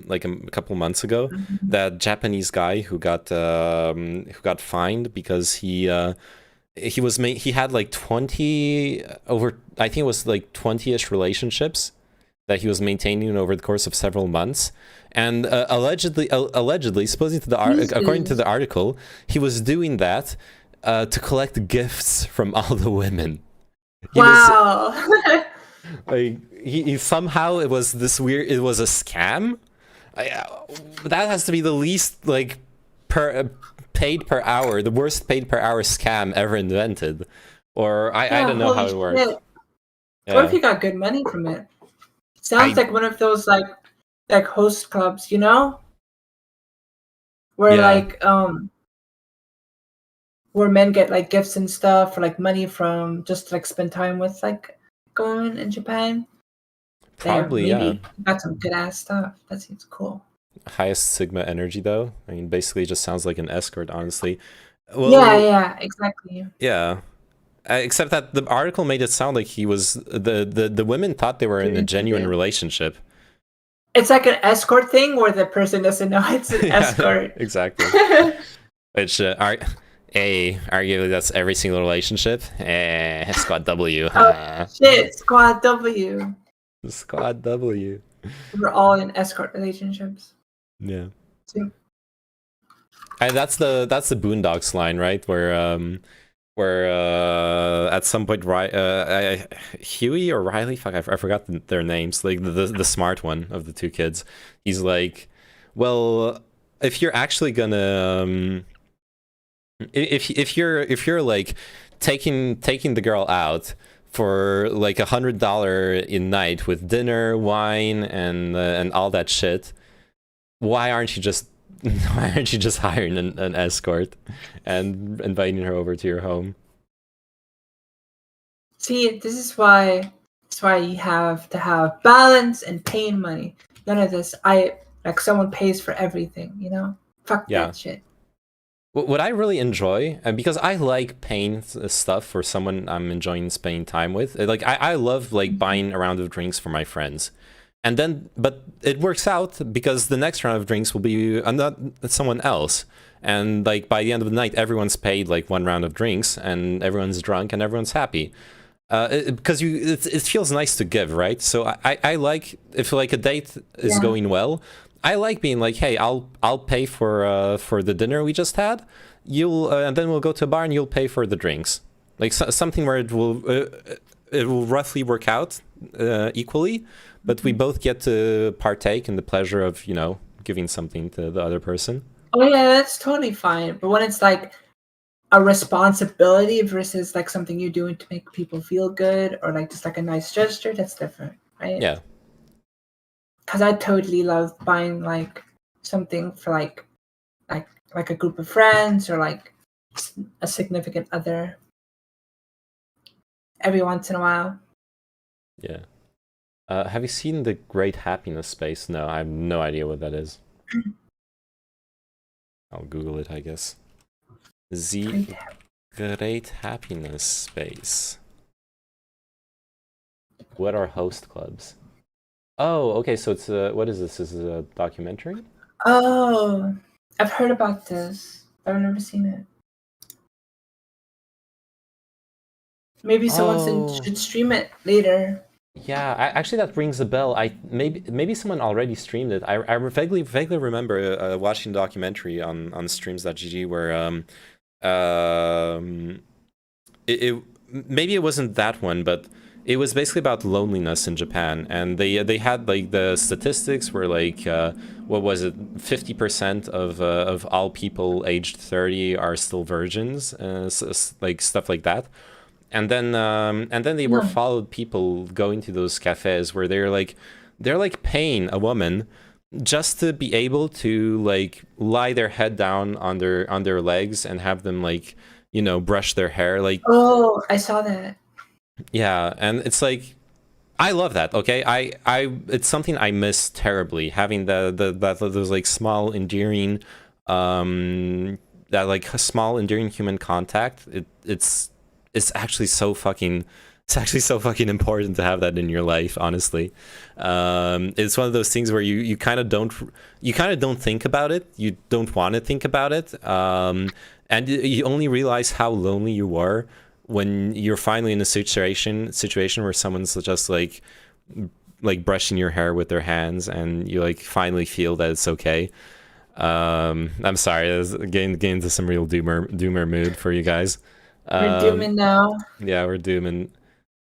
S2: like a couple months ago?
S1: Mhm.
S2: That Japanese guy who got fined because he had like 20 over, I think it was like 20ish relationships that he was maintaining over the course of several months, and allegedly, supposing to according to
S1: Jesus.
S2: the article, he was doing that to collect gifts from all the women. He was
S1: Wow.
S2: like he somehow, it was this weird, it was a scam. That has to be the least like per paid per hour, the worst paid per hour scam ever invented, or I
S1: Yeah,
S2: don't know how
S1: holy
S2: it worked.
S1: shit. What if
S2: Yeah,
S1: you got good money from it? Sounds
S2: I
S1: like one of those like host clubs, you know? Where
S2: yeah,
S1: where men get like gifts and stuff or like money from just to like spend time with like going in Japan. Damn,
S2: probably yeah.
S1: maybe you got some good ass stuff. That seems cool.
S2: Highest sigma energy though. I mean, basically, it just sounds like an escort, honestly.
S1: Yeah,
S2: Well,
S1: yeah, exactly.
S2: yeah. Except that the article made it sound like he was the women thought they were in a
S1: Doing some
S2: genuine
S1: good.
S2: relationship.
S1: It's like an escort thing where the person doesn't know it's an
S2: Yeah,
S1: escort.
S2: exactly. Which arguably that's every single relationship. Squad W.
S1: Oh shit, Squad W.
S2: Squad W.
S1: We're all in escort relationships.
S2: Yeah.
S1: Too.
S2: And that's the Boondocks line, right? Where at some point Huey or Riley, fuck, I forgot their names, like the smart one of the two kids, he's like, well, if you're actually gonna if you're like taking the girl out for like $100 in night with dinner, wine, and all that shit, why aren't you just why aren't you just hiring an escort and inviting her over to your home?
S1: See, this is why you have to have balance and paying money. None of this. I like someone pays for everything, you know? Fuck
S2: Yeah.
S1: that shit.
S2: What I really enjoy, and because I like paying stuff for someone I'm enjoying spending time with, like I love like buying a round of drinks for my friends, and then but it works out because the next round of drinks will be not someone else, and like by the end of the night, everyone's paid like one round of drinks, and everyone's drunk, and everyone's happy. Because it feels nice to give, right? So I like, if like a date is
S1: Yeah.
S2: going well, I like being like, hey, I'll pay for the dinner we just had. You'll and then we'll go to a bar and you'll pay for the drinks. Like something where it will roughly work out equally, but we both get to partake in the pleasure of, you know, giving something to the other person.
S1: Oh yeah, that's totally fine. But when it's like a responsibility versus like something you're doing to make people feel good or like just like a nice gesture, that's different, right?
S2: Yeah.
S1: Because I totally love buying like something for like a group of friends or like a significant other every once in a while.
S2: Yeah. Have you seen the Great Happiness Space? No, I have no idea what that is. I'll Google it, I guess. The Great Happiness Space. What are host clubs? Oh, okay, so it's what is this? Is it a documentary?
S1: Oh, I've heard about this. I've never seen it. Maybe someone
S2: Oh,
S1: should stream it later.
S2: yeah. Actually, that rings a bell. Maybe someone already streamed it. I vaguely remember watching a documentary on streams.gg where it maybe it wasn't that one, but it was basically about loneliness in Japan, and they had like the statistics were like what was it, 50% of all people aged 30 are still virgins, like stuff like that. And then they were
S1: No.
S2: followed people going to those cafes where they're like paying a woman just to be able to like lie their head down on their legs and have them like, you know, brush their hair, like.
S1: Oh, I saw that.
S2: Yeah, and it's like I love that. Okay, it's something I miss terribly, having those like small endearing, that like small endearing human contact. It's actually so fucking. It's actually so fucking important to have that in your life, honestly. It's one of those things where you kind of don't think about it. You don't want to think about it, and you only realize how lonely you are when you're finally in a situation where someone's just like brushing your hair with their hands, and you like finally feel that it's okay. I'm sorry, I was getting into some real doomer mood for you guys.
S1: We're dooming now.
S2: Yeah, we're dooming.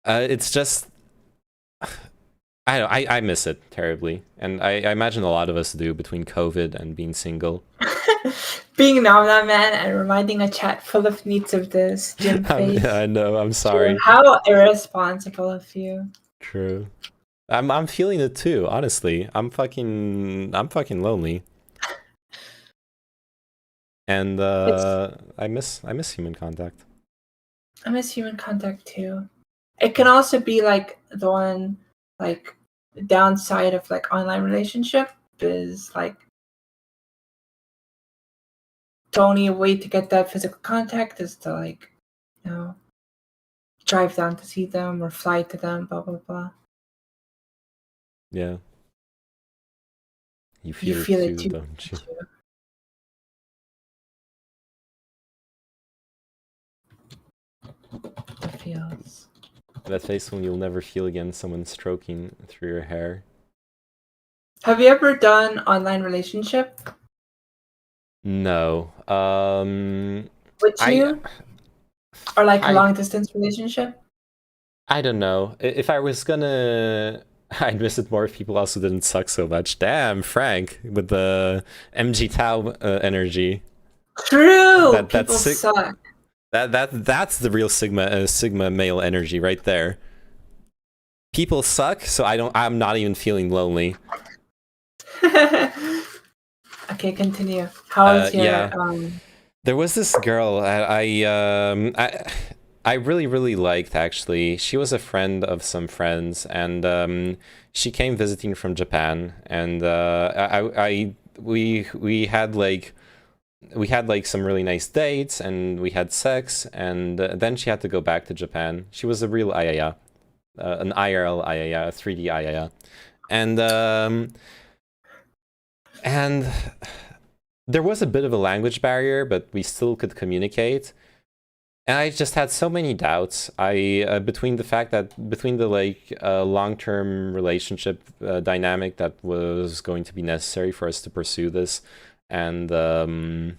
S2: It's just I don't I miss it terribly, and I imagine a lot of us do, between COVID and being single.
S1: Being an Omna man and reminding a chat full of needs of this Jim face.
S2: I know. I'm sorry.
S1: How irresponsible of you.
S2: True. I'm feeling it too. Honestly, I'm fucking lonely, and I miss human contact.
S1: I miss human contact too. It can also be like the one like the downside of like online relationship is like the only way to get that physical contact is to like, you know, drive down to see them or fly to them, blah blah blah.
S2: Yeah. You
S1: You
S2: feel
S1: feel
S2: it
S1: it
S2: too,
S1: too.
S2: don't you?
S1: It feels.
S2: That face when you'll never feel again, someone stroking through your hair.
S1: Have you ever done online relationship?
S2: No.
S1: With you? Or like a
S2: I
S1: long distance relationship?
S2: I don't know. If I was gonna, I'd miss it more if people also didn't suck so much. Damn, Frank, with the MG Tau energy.
S1: True.
S2: That
S1: People
S2: that's
S1: suck.
S2: that's the real sigma male energy right there. People suck, so I'm not even feeling lonely.
S1: Okay, continue. How was your
S2: Yeah. There was this girl I really liked, actually. She was a friend of some friends, and she came visiting from Japan, and we had like some really nice dates, and we had sex, and then she had to go back to Japan. She was a real ayaya, an IRL ayaya, a 3D ayaya, and there was a bit of a language barrier, but we still could communicate. And I just had so many doubts. Between the fact that between the long-term relationship dynamic that was going to be necessary for us to pursue this, and the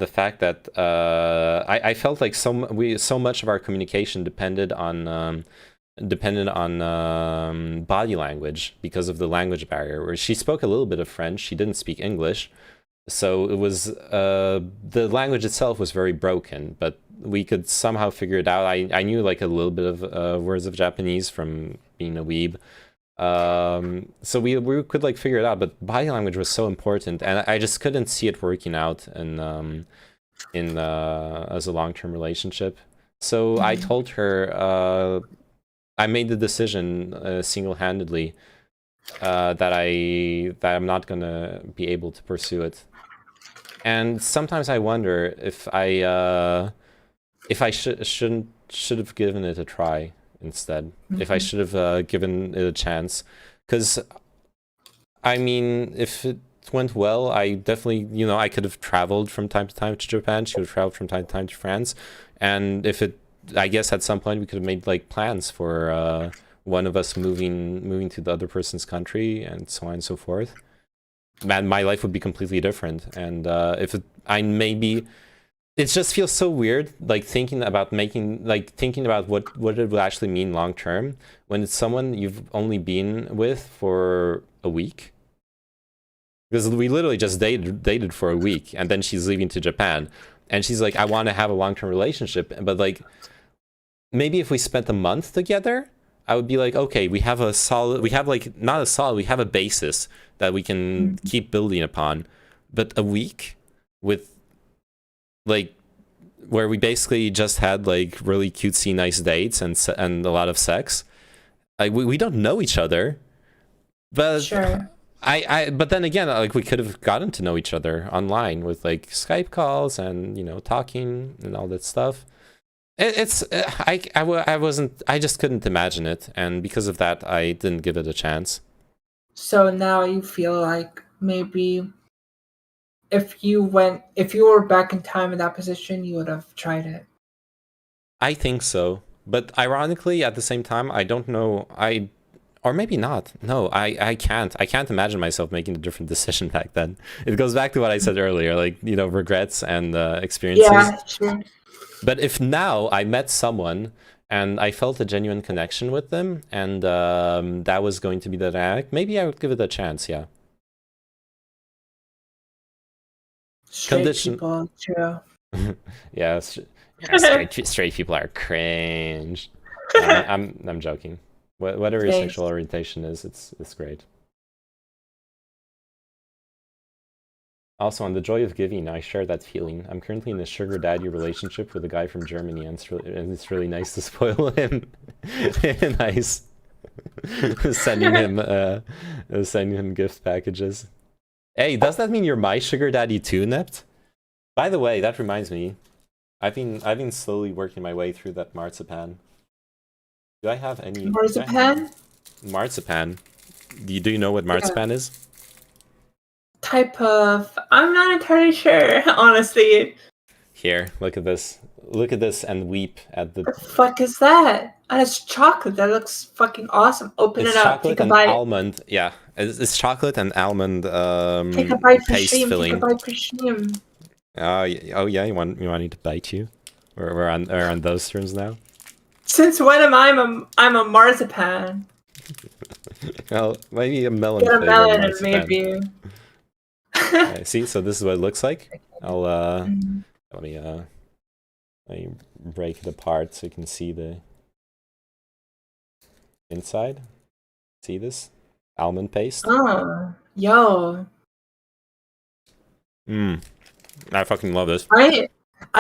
S2: fact that I felt like so much of our communication depended on body language because of the language barrier. Where she spoke a little bit of French, she didn't speak English. So it was the language itself was very broken, but we could somehow figure it out. I knew like a little bit of words of Japanese from being a weeb, so we could like figure it out. But body language was so important, and I just couldn't see it working out in as a long-term relationship. So I told her I made the decision single-handedly that I'm not gonna be able to pursue it. And sometimes I wonder if I should have given it a try instead. If I should have given it a chance, because I mean, if it went well, I definitely, I could have traveled from time to time to Japan. She would have traveled from time to time to France, and I guess at some point we could have made like plans for one of us moving to the other person's country and so on and so forth. Man, my life would be completely different. And it just feels so weird, like thinking about what it would actually mean long term when it's someone you've only been with for a week. Because we literally just dated for a week, and then she's leaving to Japan, and she's like, I want to have a long term relationship, but like maybe if we spent a month together, I would be like, okay, we have a basis that we can keep building upon. But a week with like where we basically just had like really cutesy nice dates and a lot of sex, like we don't know each other. But
S1: Sure.
S2: but then again, like we could have gotten to know each other online with like Skype calls and talking and all that stuff. I just couldn't imagine it, and because of that I didn't give it a chance.
S1: So now you feel like maybe if you were back in time in that position, you would have tried it.
S2: I think so, but ironically at the same time I don't know, or maybe not. No, I can't imagine myself making a different decision back then. It goes back to what I said earlier, like regrets and experiences.
S1: Yeah, sure.
S2: But if now I met someone and I felt a genuine connection with them, and that was going to be the dynamic, maybe I would give it a chance, yeah.
S1: Straight people, true.
S2: Yeah, straight people are cringe. I'm joking. Whatever your sexual orientation is, it's great. Also, on the joy of giving, I share that feeling. I'm currently in a sugar daddy relationship with a guy from Germany, and it's really nice to spoil him. Nice. sending him gift packages. Hey, does that mean you're my sugar daddy too, Nept? By the way, that reminds me, I've been slowly working my way through that marzipan. Do I have any
S1: marzipan?
S2: Marzipan. Do you know what marzipan is?
S1: Type of, I'm not entirely sure, honestly.
S2: Here, look at this. Look at this and weep at the
S1: fuck is that? It's chocolate. That looks fucking awesome. Open it up.
S2: Take a bite. Almond. Yeah, it's chocolate and almond.
S1: Take a bite for
S2: paste
S1: shame.
S2: filling.
S1: Take a bite for shame.
S2: Oh yeah. You want me to bite you? We're on those terms now.
S1: Since when am I'm a marzipan?
S2: Well, maybe a melon.
S1: Get a melon and maybe.
S2: Okay, see, so this is what it looks like. I'll let me break it apart so you can see the inside. See this? Almond paste.
S1: Oh, yo.
S2: I fucking love this.
S1: I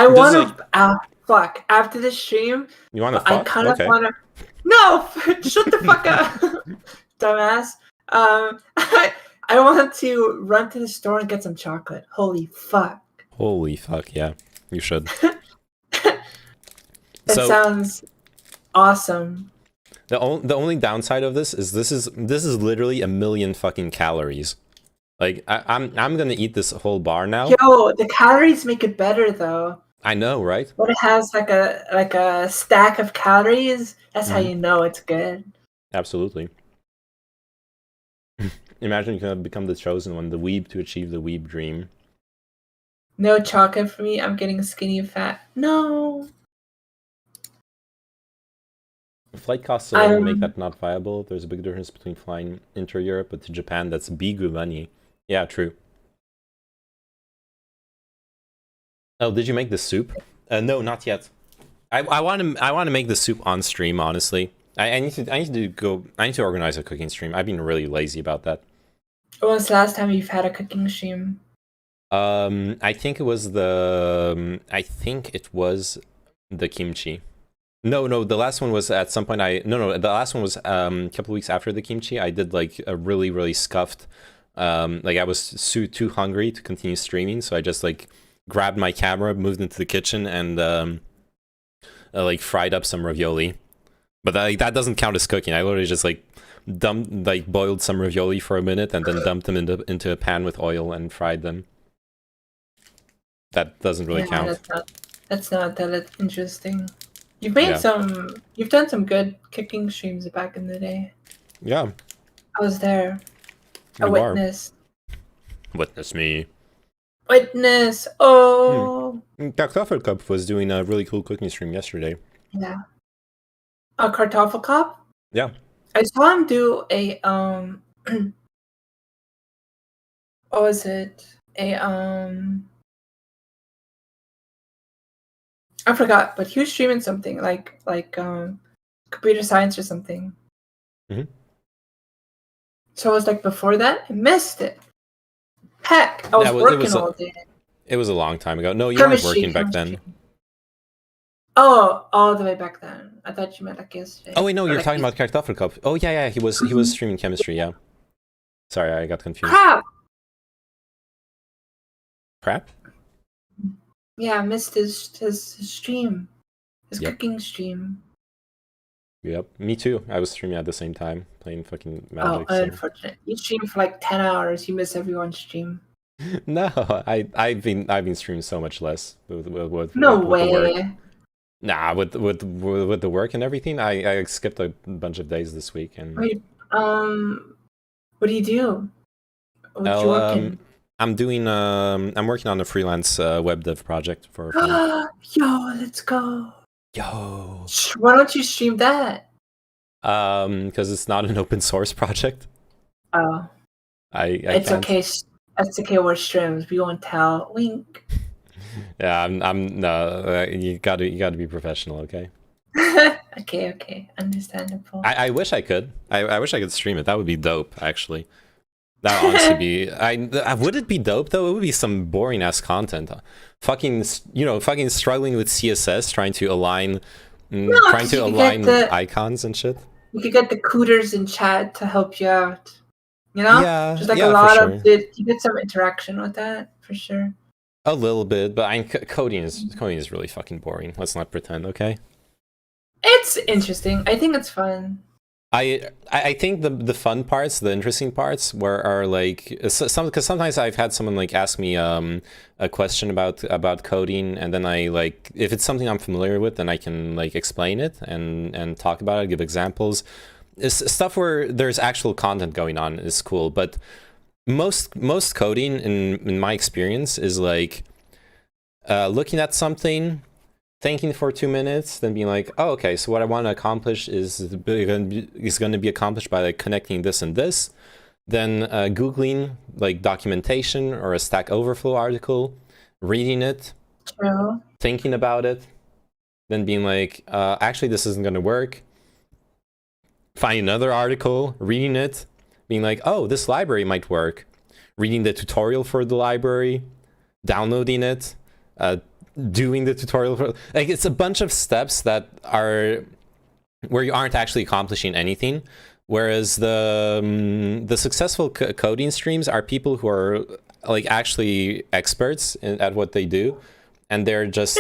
S1: want to. Fuck. After this stream,
S2: you want to fuck?
S1: I kind of want to. No, shut the fuck up, dumbass. I want to run to the store and get some chocolate. Holy fuck.
S2: Holy fuck, yeah. You should.
S1: It sounds awesome.
S2: The only downside of this is this is literally 1,000,000 fucking calories. Like I'm gonna eat this whole bar now.
S1: Yo, the calories make it better though.
S2: I know, right?
S1: When it has like a stack of calories, that's how
S2: Mhm.
S1: you know it's good.
S2: Absolutely. Imagine you can become the chosen one, the weeb to achieve the weeb dream.
S1: No chocolate for me. I'm getting skinny and fat. No.
S2: Flight costs alone make
S1: I'm
S2: that not viable. There's a big difference between flying inter-Europe, but to Japan, that's bigu money. Yeah, true. Oh, did you make the soup? No, not yet. I want to make the soup on stream. Honestly, I need to organize a cooking stream. I've been really lazy about that.
S1: When was the last time you've had a cooking stream?
S2: I think it was the kimchi. No, the last one was at some point. The last one was a couple weeks after the kimchi. I did like a really scuffed. Like I was too hungry to continue streaming, so I just like grabbed my camera, moved into the kitchen, and like fried up some ravioli. But that doesn't count as cooking. I literally just like boiled some ravioli for a minute and then dumped them into a pan with oil and fried them. That doesn't really count.
S1: That's not that interesting. You've made
S2: Yeah.
S1: you've done some good cooking streams back in the day.
S2: Yeah.
S1: I was there. A
S2: You are.
S1: witness.
S2: Witness me.
S1: Witness. Oh.
S2: Kartoffelkopf was doing a really cool cooking stream yesterday.
S1: Yeah. A Kartoffelkopf?
S2: Yeah.
S1: I saw him do a what was it? I forgot, but he was streaming something like computer science or something.
S2: Mhm.
S1: So it was like before that. I missed it. Heck, I was working all day.
S2: It was a long time ago. No, you weren't working back then.
S1: Oh, all the way back then. I thought you meant like yesterday.
S2: Oh wait, no, you're talking about Kartoffelkopf. Oh yeah, he was streaming chemistry. Yeah. Sorry, I got confused. Crap.
S1: Yeah, I missed his stream, his cooking stream.
S2: Yep, me too. I was streaming at the same time, playing fucking Magic.
S1: Oh, unfortunate. You stream for like 10 hours. You miss everyone's stream.
S2: No, I've been streaming so much less with
S1: no
S2: with
S1: way.
S2: The work. Nah, with the work and everything, I skipped a bunch of days this week. And
S1: wait, what do you do? What you working?
S2: I'm working on a freelance web dev project for.
S1: Yo, let's go.
S2: Yo.
S1: Why don't you stream that?
S2: Because it's not an open source project.
S1: Oh. It's can't. Okay. It's okay. We're streams. We won't tell. Wink.
S2: Yeah, I'm no. You gotta be professional, okay?
S1: Okay. Understandable.
S2: I wish I could. I wish I could stream it. That would be dope, actually. That would honestly be. Would it be dope though? It would be some boring ass content. Fucking struggling with CSS, trying to align icons and shit.
S1: You could get the cooters in chat to help you out. You know?
S2: Yeah.
S1: Just like a lot of it. You get some interaction with that for sure.
S2: A little bit, but coding is really fucking boring. Let's not pretend, okay?
S1: It's interesting. I think it's fun.
S2: I think the fun parts, the interesting parts, are like because sometimes I've had someone like ask me a question about coding, and then I like if it's something I'm familiar with, then I can like explain it and talk about it, give examples. It's stuff where there's actual content going on is cool, but most coding in my experience is like looking at something, thinking for 2 minutes, then being like, oh, okay, so what I want to accomplish is going to be accomplished by like connecting this and this, then Googling like documentation or a Stack Overflow article, reading it, thinking about it, then being like, actually, this isn't going to work. Find another article, reading it, being like, oh, this library might work. Reading the tutorial for the library, downloading it, doing the tutorial for, like, it's a bunch of steps that are where you aren't actually accomplishing anything. Whereas the successful coding streams are people who are like actually experts at what they do, and they're just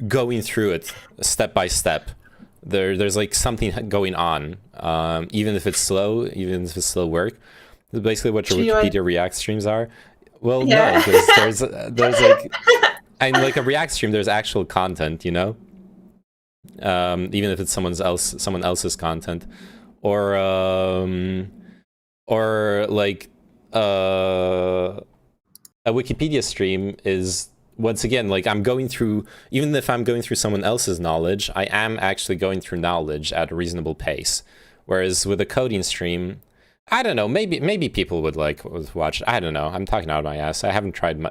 S2: going through it step by step. There's like something going on, even if it's slow, even if it's slow work. That's basically what your Wikipedia React streams are. Well,
S1: Yeah.
S2: no, because there's like, and like a React stream, there's actual content, you know. Even if it's someone else's content, or like a Wikipedia stream is, once again, like I'm going through, even if I'm going through someone else's knowledge, I am actually going through knowledge at a reasonable pace. Whereas with a coding stream, I don't know, maybe people would watch it. I don't know. I'm talking out of my ass. I haven't tried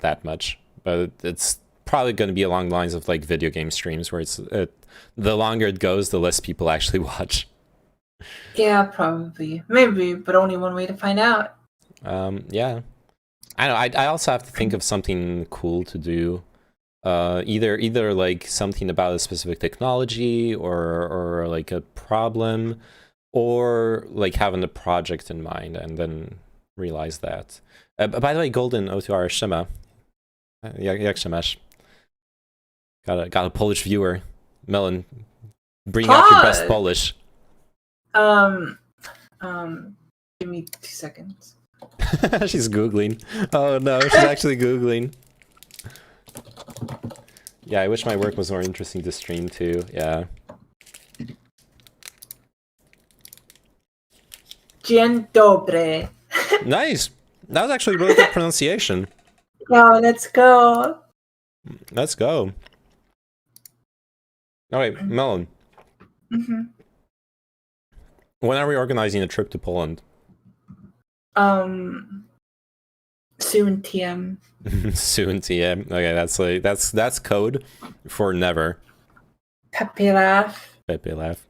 S2: that much, but it's probably going to be along the lines of like video game streams, where the longer it goes, the less people actually watch.
S1: Yeah, probably. Maybe, but only one way to find out.
S2: Yeah. I know. I also have to think of something cool to do. Either like something about a specific technology, or like a problem, or like having a project in mind and then realize that. By the way, Golden O2R Shema. Jak się masz? Got a Polish viewer. Melon, bring out your best Polish.
S1: Give me 2 seconds.
S2: She's Googling. Oh no, she's actually Googling. Yeah, I wish my work was more interesting to stream too. Yeah.
S1: Dzień dobry.
S2: Nice. That was actually really good pronunciation.
S1: Now let's go.
S2: Let's go. All right, Melon.
S1: Mm-hmm.
S2: When are we organizing a trip to Poland?
S1: Soon, TM.
S2: Soon, TM. Okay, that's code for never.
S1: Pepe laugh.
S2: Pepe laugh.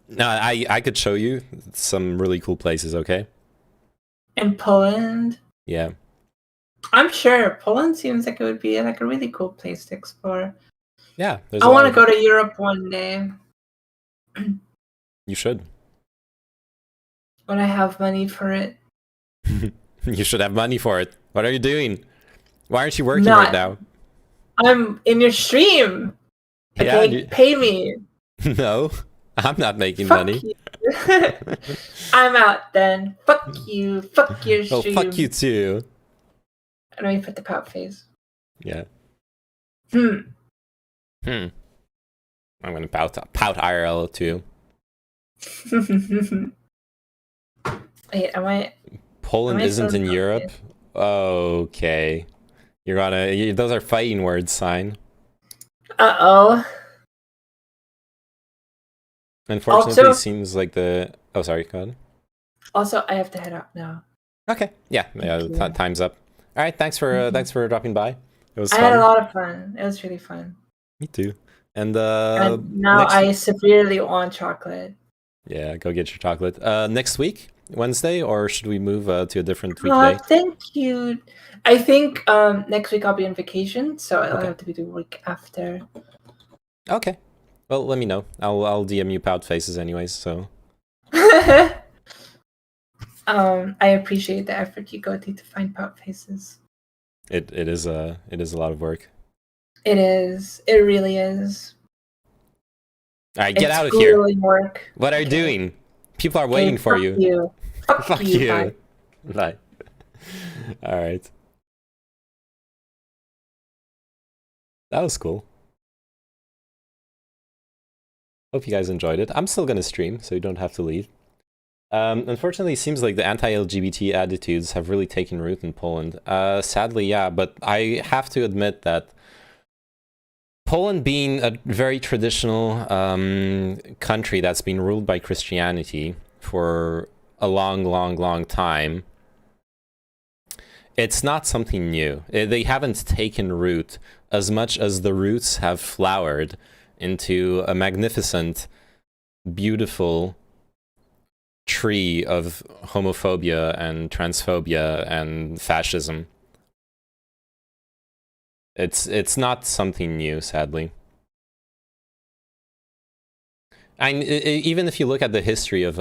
S2: No, I could show you some really cool places. Okay.
S1: In Poland.
S2: Yeah.
S1: I'm sure Poland seems like it would be like a really cool place to explore.
S2: Yeah.
S1: I want to go to Europe one day.
S2: You should.
S1: When I have money for it.
S2: You should have money for it. What are you doing? Why aren't you working right now?
S1: I'm in your stream. Okay, pay me.
S2: No, I'm not making
S1: Fuck
S2: money.
S1: You. I'm out then. Fuck you. Fuck your stream.
S2: Oh, fuck you too.
S1: And let me put the pout face.
S2: Yeah. I'm gonna pout IRL too.
S1: Wait,
S2: Poland isn't in Europe? Okay. Those are fighting words, sign.
S1: Uh-oh.
S2: Unfortunately,
S1: also,
S2: it seems like the... Oh, sorry, go ahead.
S1: Also, I have to head out now.
S2: Okay, yeah, time's up. All right, thanks for dropping by. It was fun.
S1: I had a lot of fun. It was really fun.
S2: Me too. And
S1: now I severely want chocolate.
S2: Yeah, go get your chocolate. Next week, Wednesday, or should we move to a different weekday?
S1: Thank you. I think next week I'll be on vacation, so it'll have to be the week after.
S2: Okay. Well, let me know. I'll DM you pout faces anyways, so.
S1: I appreciate the effort you go to find pout faces.
S2: It is a lot of work.
S1: It is. It really is.
S2: All right, get out of here.
S1: Work.
S2: What are you doing? People are waiting for you.
S1: Fuck you.
S2: Bye. All right. That was cool. Hope you guys enjoyed it. I'm still gonna stream, so you don't have to leave. Unfortunately, it seems like the anti-LGBT attitudes have really taken root in Poland. Sadly, yeah, but I have to admit that Poland being a very traditional country that's been ruled by Christianity for a long time, it's not something new. They haven't taken root as much as the roots have flowered into a magnificent, beautiful tree of homophobia and transphobia and fascism. It's not something new, sadly. And even if you look at the history of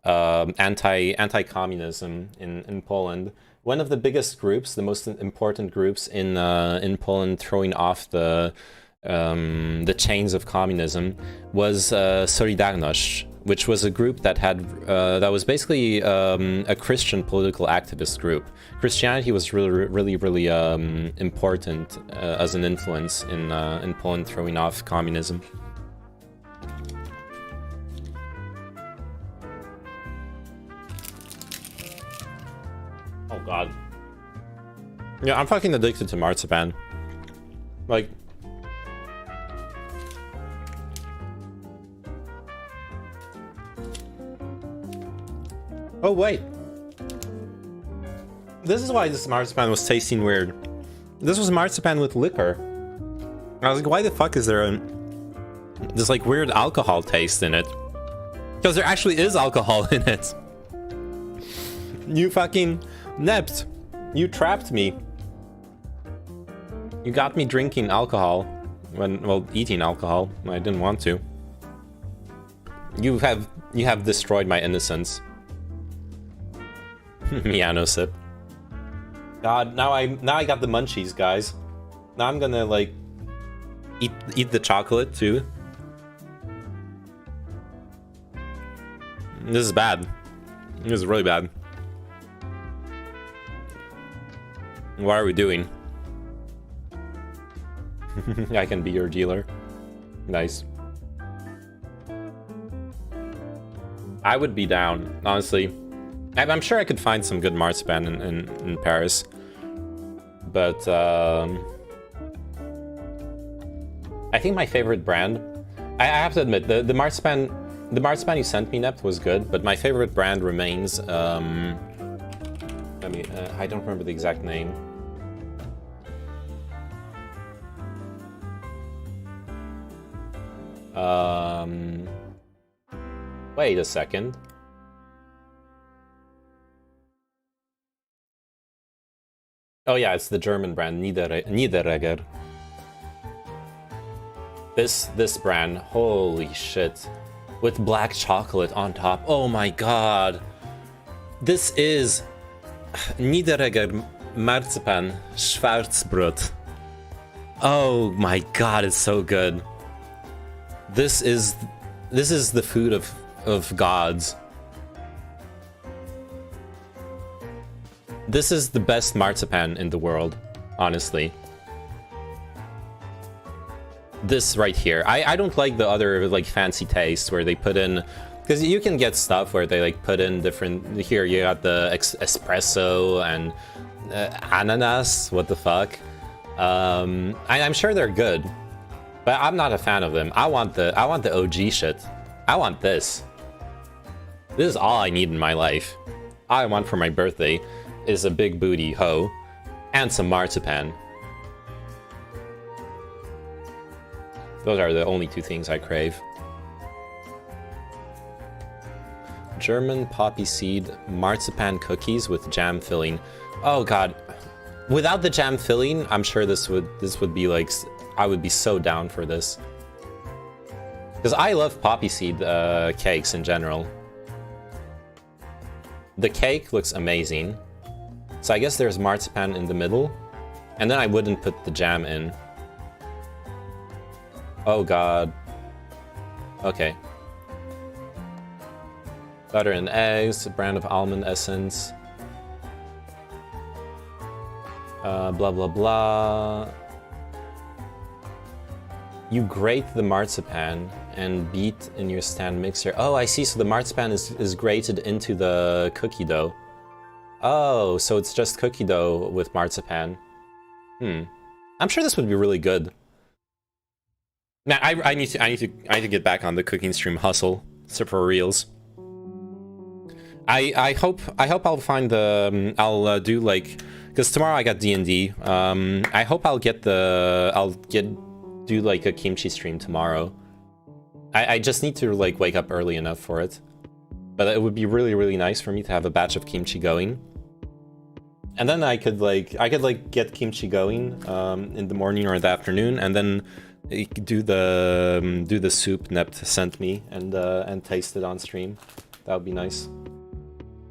S2: anti-communism in Poland, one of the biggest groups, the most important groups in Poland, throwing off the chains of communism was Solidarność, which was a group that had that was basically a Christian political activist group. Christianity was really important as an influence in Poland throwing off communism. Oh god. Yeah, I'm fucking addicted to marzipan. Like, oh wait, this is why this marzipan was tasting weird. This was marzipan with liquor. I was like, why the fuck is there this like weird alcohol taste in it? Because there actually is alcohol in it. You fucking Nept, you trapped me. You got me drinking alcohol well, eating alcohol when I didn't want to. You have destroyed my innocence. Miano sip. God, now I got the munchies, guys. Now I'm gonna like eat the chocolate too. This is bad. This is really bad. What are we doing? I can be your dealer. Nice. I would be down, honestly. I'm sure I could find some good marzipan in Paris. But I think my favorite brand, I have to admit, the marzipan you sent me, Nept, was good, but my favorite brand remains I don't remember the exact name. Wait a second. Oh yeah, it's the German brand, Niederegger. This brand, holy shit. With black chocolate on top, oh my god. This is Niederegger Marzipan Schwarzbrot. Oh my god, it's so good. This is the food of gods. This is the best marzipan in the world, honestly. This right here. I don't like the other like fancy tastes where they put in, because you can get stuff where they like put in different. Here you got the espresso and ananas. What the fuck? I'm sure they're good, but I'm not a fan of them. I want the OG shit. I want this. This is all I need in my life. All I want for my birthday is a big booty hoe and some marzipan. Those are the only two things I crave. German poppy seed marzipan cookies with jam filling. Oh god. Without the jam filling, I'm sure this would be like, I would be so down for this. Because I love poppy seed cakes in general. The cake looks amazing. So I guess there's marzipan in the middle. And then I wouldn't put the jam in. Oh god. Okay. Butter and eggs, a brand of almond essence. Blah blah blah. You grate the marzipan and beat in your stand mixer. Oh, I see. So the marzipan is grated into the cookie dough. Oh, so it's just cookie dough with marzipan. I'm sure this would be really good. Now I need to get back on the cooking stream hustle. So for reals. I hope I'll find the I'll do like, because tomorrow I got D&D. I hope I'll do like a kimchi stream tomorrow. I just need to like wake up early enough for it. But it would be really nice for me to have a batch of kimchi going. And then I could get kimchi going in the morning or the afternoon, and then do the soup Nept sent me and taste it on stream. That would be nice.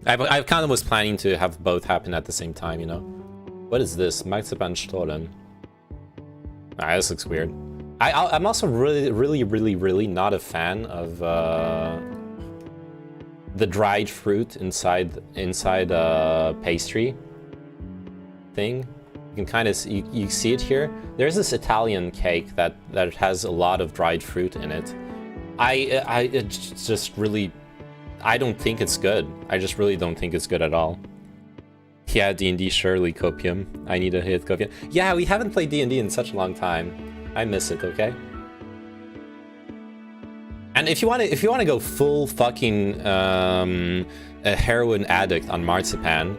S2: I kind of was planning to have both happen at the same time, you know. What is this? Marzipan Stollen. Ah, this looks weird. I'm also really not a fan of the dried fruit inside pastry thing. You can kind of you see it here. There's this Italian cake that has a lot of dried fruit in it. It's just really, I don't think it's good. I just really don't think it's good at all. Yeah, D&D surely copium. I need to hit copium. Yeah, we haven't played D&D in such a long time. I miss it. Okay. And if you want to go full fucking a heroin addict on marzipan,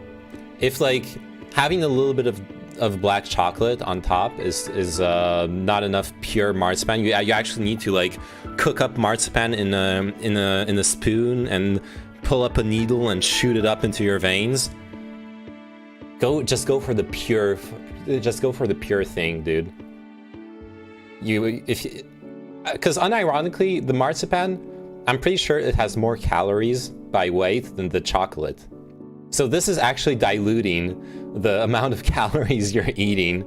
S2: if like having a little bit of black chocolate on top is not enough pure marzipan, you actually need to like cook up marzipan in a spoon and pull up a needle and shoot it up into your veins. Just go for the pure thing, dude. Because unironically, the marzipan, I'm pretty sure it has more calories by weight than the chocolate. So this is actually diluting the amount of calories you're eating.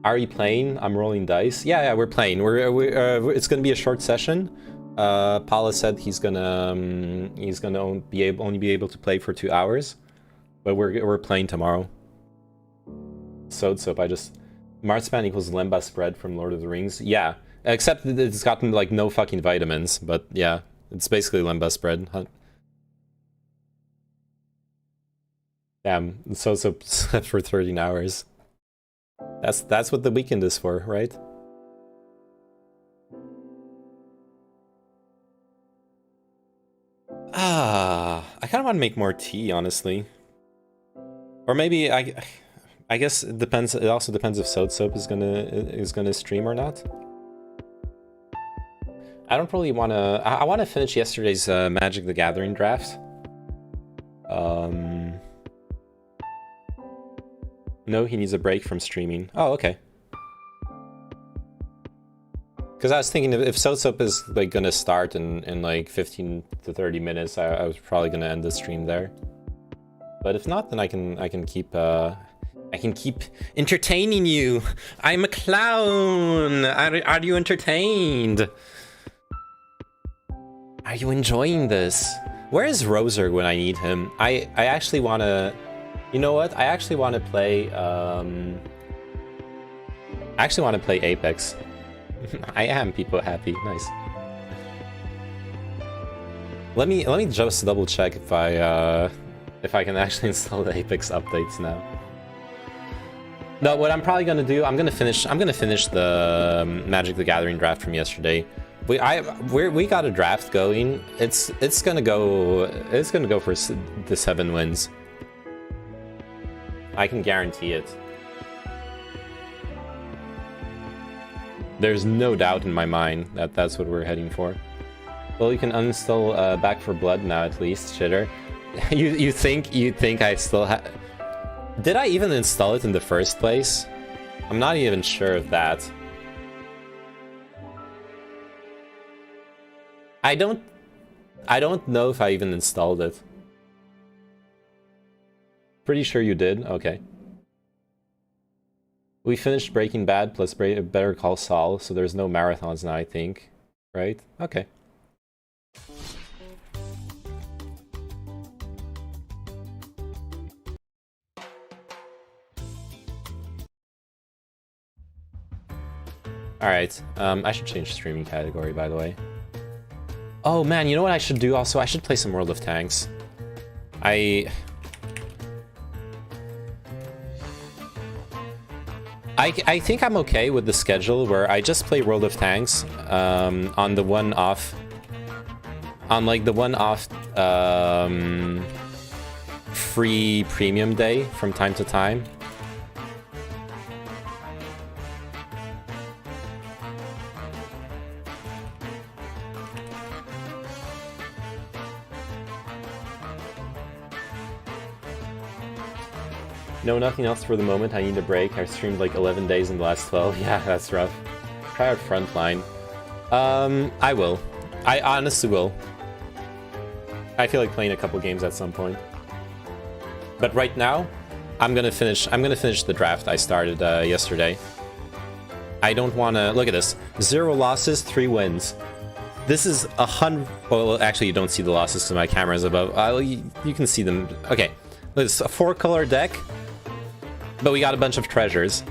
S2: Are you playing? I'm rolling dice. Yeah, we're playing. It's gonna be a short session. Paula said he's gonna only be able to play for 2 hours, but we're playing tomorrow. Soap. Marzipan equals lembas bread from Lord of the Rings. Yeah, except that it's gotten like no fucking vitamins. But yeah, it's basically lembas bread. Damn, so slept for 13 hours. That's what the weekend is for, right? I kind of want to make more tea, honestly. Or maybe I guess it depends. It also depends if Soap is gonna stream or not. I don't really want to. I want to finish yesterday's Magic the Gathering draft. No, he needs a break from streaming. Oh, okay. Because I was thinking if Soap is like gonna start in like 15 to 30 minutes, I was probably gonna end the stream there. But if not, then I can keep entertaining you. I'm a clown. Are you entertained? Are you enjoying this? Where is Roser when I need him? I actually want to. You know what? I actually want to play. I actually want to play Apex. I am people happy. Nice. Let me just double check if I can actually install the Apex updates now. No, what I'm probably gonna do, I'm gonna finish the Magic the Gathering draft from yesterday. We got a draft going. It's gonna go for the 7 wins. I can guarantee it. There's no doubt in my mind that that's what we're heading for. Well, you can uninstall Back 4 Blood now at least, shitter. you think I still have? Did I even install it in the first place? I'm not even sure of that. I don't know if I even installed it. Pretty sure you did. Okay. We finished Breaking Bad plus Better Call Saul, so there's no marathons now, I think. Right? Okay. Alright, I should change streaming category, by the way. Oh man, you know what I should do also? I should play some World of Tanks. I think I'm okay with the schedule where I just play World of Tanks on the one-off... On like the one-off free premium day from time to time. No, nothing else for the moment. I need a break. I streamed like 11 days in the last 12. Yeah, that's rough. Try out Frontline. I will. I honestly will. I feel like playing a couple games at some point. But right now, I'm gonna finish the draft I started yesterday. I don't wanna look at this. 0 losses, 3 wins. This is 100... Well, actually, you don't see the losses because my camera is above. You can see them. Okay. It's a 4-color deck, but we got a bunch of treasures.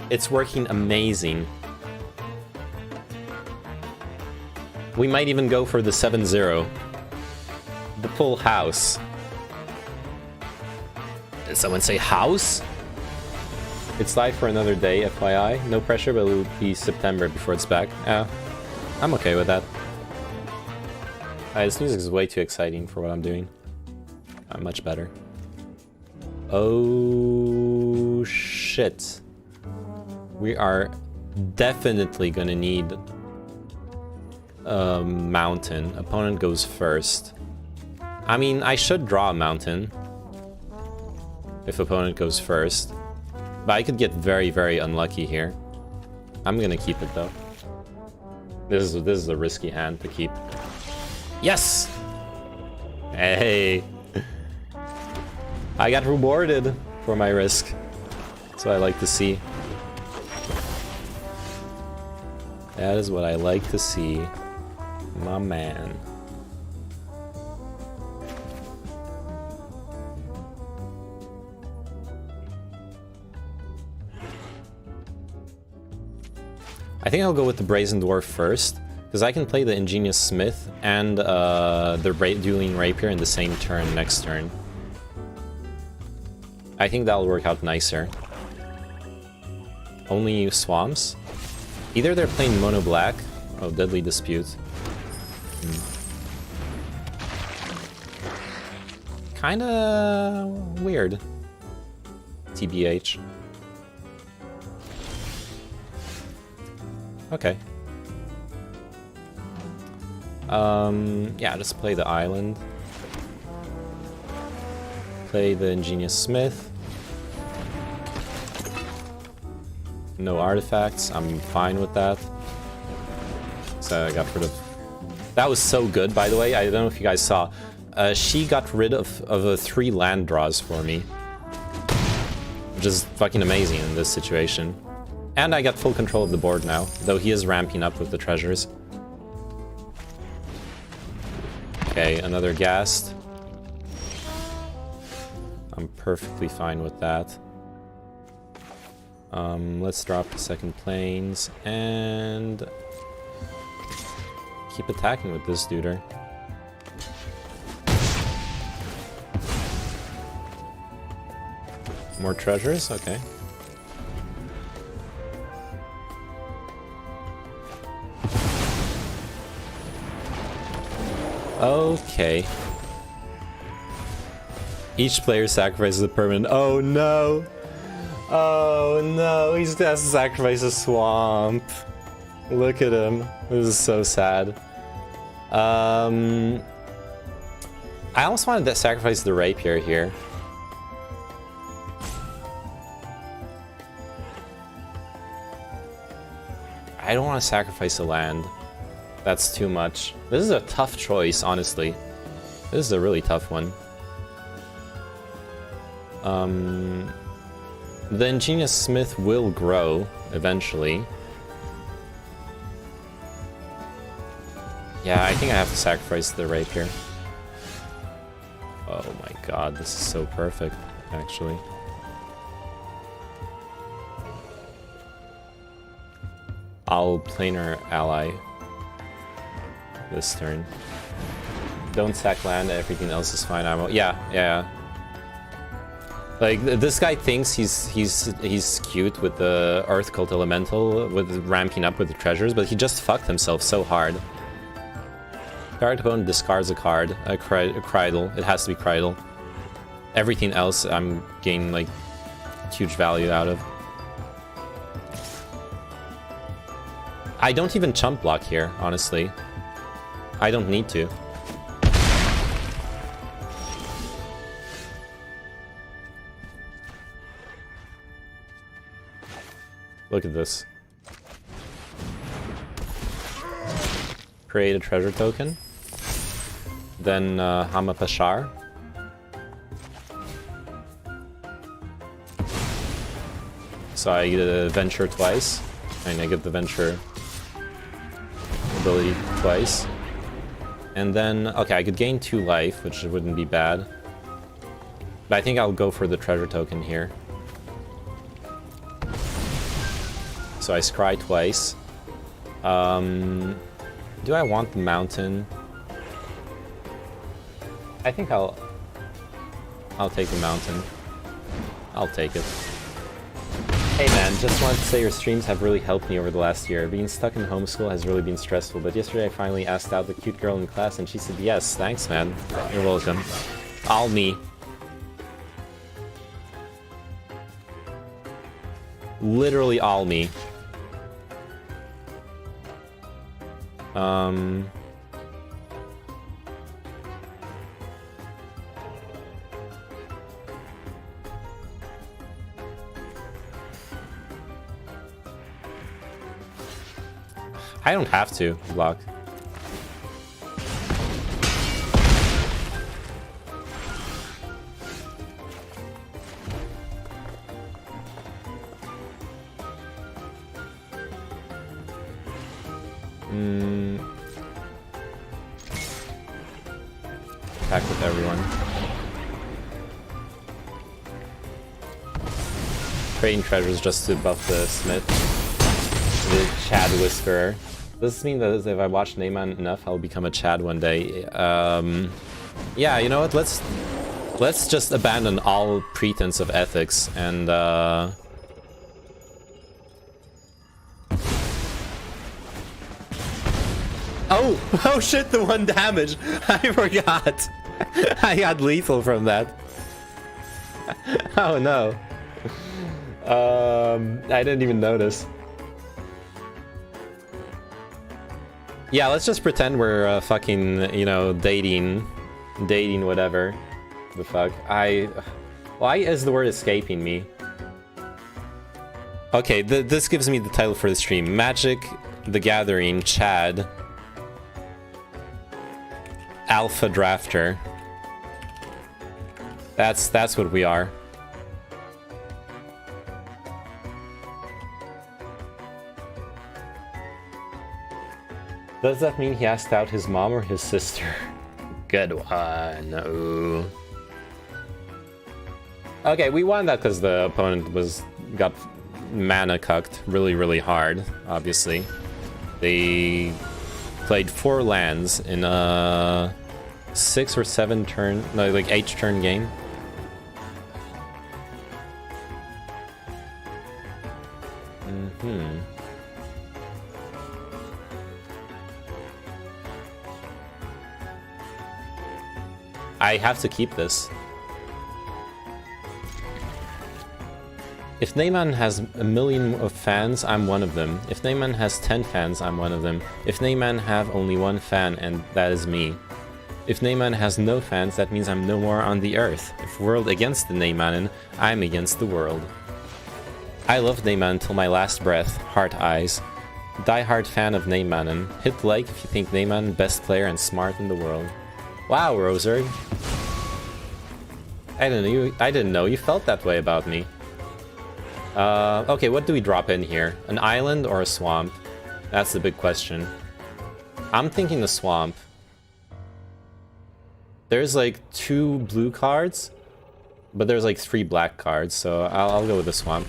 S2: It's working amazing. We might even go for the 7-0. The full house. Did someone say house? It's live for another day, FYI. No pressure, but it will be September before it's back. Yeah, I'm okay with that. This music is way too exciting for what I'm doing. Much better. Oh, shit. We are definitely gonna need a mountain. Opponent goes first. I mean, I should draw a mountain if opponent goes first. But I could get very, very unlucky here. I'm gonna keep it though. This is a risky hand to keep. Yes! Hey! I got rewarded for my risk. That's what I like to see. That is what I like to see. My man. I think I'll go with the Brazen Dwarf first, because I can play the Ingenious Smith and the Dueling Rapier in the same turn next turn. I think that'll work out nicer. Only swamps? Either they're playing mono black. Oh, Deadly Dispute. Kinda weird. TBH. Okay. Yeah, just play the island. Play the Ingenious Smith. No artifacts, I'm fine with that. So I got rid of... That was so good, by the way. I don't know if you guys saw. She got rid of 3 land draws for me. Which is fucking amazing in this situation. And I got full control of the board now, though he is ramping up with the treasures. Okay, another Ghast. I'm perfectly fine with that. Let's drop the second planes and keep attacking with this duder. More treasures? Okay. Okay. Each player sacrifices a permanent. Oh no! Oh no, he just has to sacrifice a swamp. Look at him. This is so sad. I almost wanted to sacrifice the rapier here. I don't want to sacrifice a land. That's too much. This is a tough choice, honestly. This is a really tough one. The Ingenious Smith will grow eventually. Yeah, I think I have to sacrifice the rapier. Oh my god, this is so perfect, actually. I'll planar ally this turn. Don't sack land, everything else is fine. Yeah. Like, this guy thinks he's cute with the Earth Cult Elemental, with ramping up with the treasures, but he just fucked himself so hard. Target opponent discards a card, a Krydle. It has to be Krydle. Everything else I'm gaining, like, huge value out of. I don't even chump block here, honestly. I don't need to. Look at this. Create a treasure token. Then Hama Pashar. So I get a venture twice. And I get the venture ability twice. And then, okay, I could gain 2 life, which wouldn't be bad. But I think I'll go for the treasure token here. So I scry twice. Do I want the mountain? I think I'll take the mountain. I'll take it. Hey man, just wanted to say your streams have really helped me over the last year. Being stuck in homeschool has really been stressful, but yesterday I finally asked out the cute girl in class and she said yes. Thanks man. You're welcome. All me. Literally all me. I don't have to block. Attack with everyone. Trading treasures just to buff the smith. The Chad Whisperer. Does this mean that if I watch Neyman enough, I'll become a Chad one day? Yeah, you know what? Let's just abandon all pretense of ethics and Oh shit, the 1 damage! I forgot! I got lethal from that. Oh no. I didn't even notice. Yeah, let's just pretend we're fucking, you know, dating whatever the fuck. Why is the word escaping me? Okay, this gives me the title for the stream. Magic the Gathering, Chad, Alpha Drafter. That's what we are. Does that mean he asked out his mom or his sister? Good one. Ooh. Okay, we won that because the opponent got mana cucked really hard, obviously. They played 4 lands in a 6 or 7 turn, no, like 8 turn game. I have to keep this. If Neyman has 1 million of fans, I'm one of them. If Neyman has 10 fans, I'm one of them. If Neyman have only 1 fan, and that is me. If Neyman has no fans, that means I'm no more on the earth. If world against the Neymanen, I'm against the world. I love Neyman till my last breath. Heart eyes. Die-hard fan of Neymanen. Hit like if you think Neyman best player and smart in the world. Wow, Roser. I didn't know you felt that way about me. Okay, what do we drop in here? An island or a swamp? That's the big question. I'm thinking the swamp. There's like 2 blue cards, but there's like 3 black cards, so I'll go with the swamp.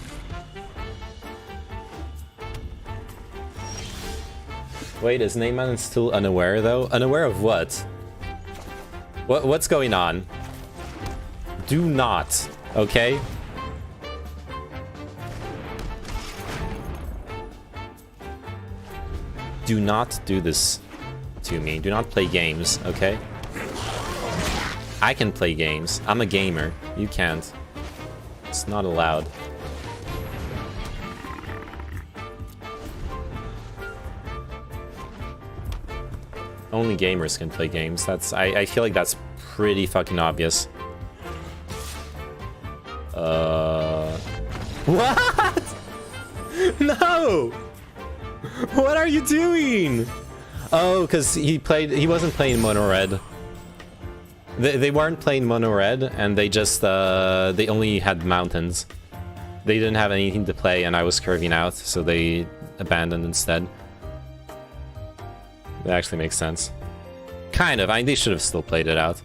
S2: Wait, is Neyman still unaware though? Unaware of what? What's going on? Do not, okay? Do not do this to me. Do not play games, okay? I can play games. I'm a gamer. You can't. It's not allowed. Only gamers can play games. I feel like that's pretty fucking obvious. What? No! What are you doing? Oh, because he wasn't playing mono red. They weren't playing mono red, and they just they only had mountains. They didn't have anything to play, and I was curving out, so they abandoned instead. That actually makes sense. Kind of. They should have still played it out.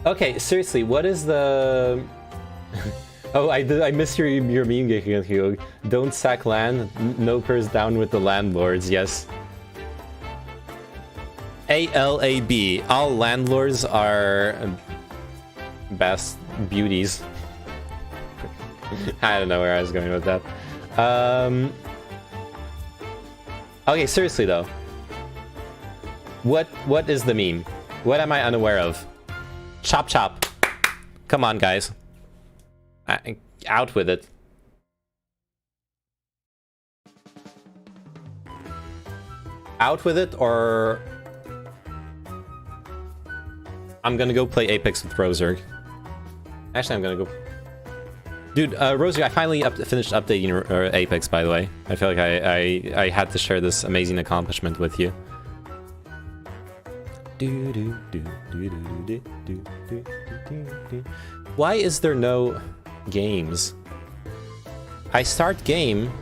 S2: Okay, seriously, what is the... Oh, I missed your meme, Gekko. Don't sack land, no purse down with the landlords, yes. ALAB, all landlords are best beauties. I don't know where I was going with that. Okay, seriously though. What is the meme? What am I unaware of? Chop chop. Come on, guys. Out with it. Out with it, or... I'm gonna go play Apex with Roserg. Actually, I'm gonna go... Dude, Roserg, I finally finished updating Apex, by the way. I feel like I had to share this amazing accomplishment with you. Why is there no games? I start game,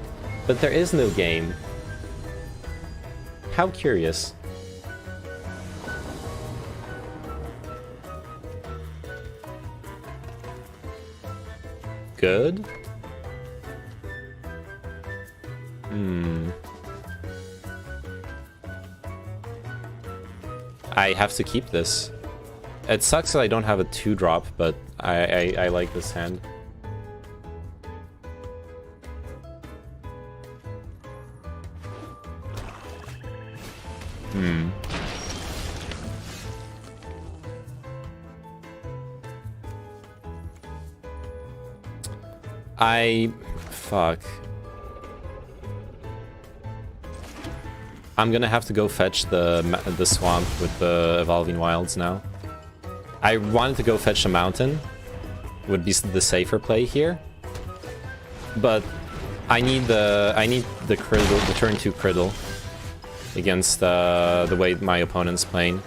S2: but there is no game. How curious. Good? I have to keep this. It sucks that I don't have a 2-drop, but I like this hand. Fuck. I'm gonna have to go fetch the swamp with the Evolving Wilds now. I wanted to go fetch a mountain. Would be the safer play here. But I need the criddle, the turn 2 criddle against the way my opponent's playing.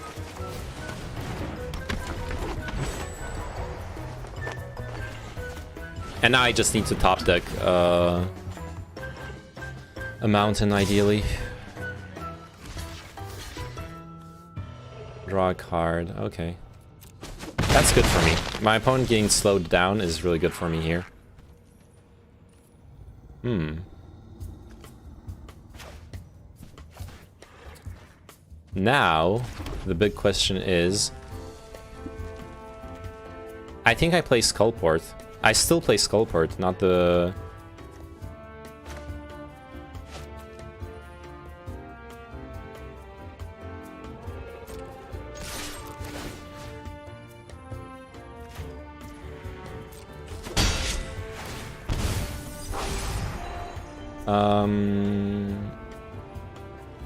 S2: And now I just need to top deck a mountain, ideally. Draw a card, okay. That's good for me. My opponent getting slowed down is really good for me here. Now, the big question is... I think I play Skullport. I still play Skullport, not the...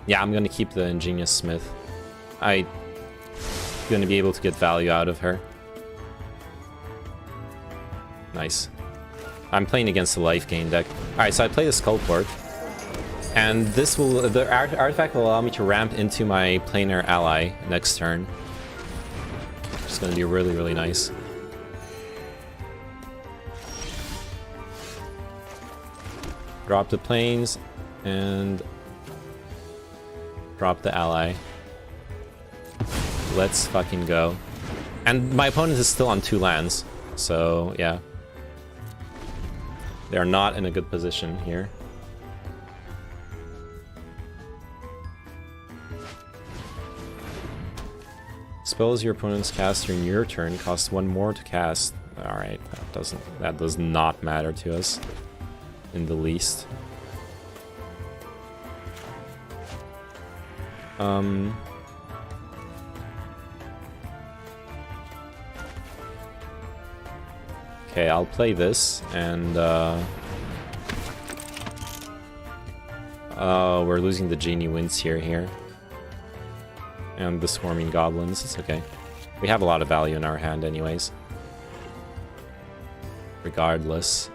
S2: Yeah, I'm gonna keep the Ingenious Smith. I'm gonna be able to get value out of her. Nice. I'm playing against the life gain deck. Alright, so I play the Skullport. And this will... the artifact will allow me to ramp into my planar ally next turn. Which is gonna be really, really nice. Drop the planes, and... drop the ally. Let's fucking go. And my opponent is still on 2 lands, so yeah. They are not in a good position here. Spells your opponent's cast during your turn cost 1 more to cast. Alright, that does not matter to us in the least. Okay, I'll play this, and we're losing the Genie Windseer here. And the Swarming Goblins, it's okay. We have a lot of value in our hand anyways. Regardless.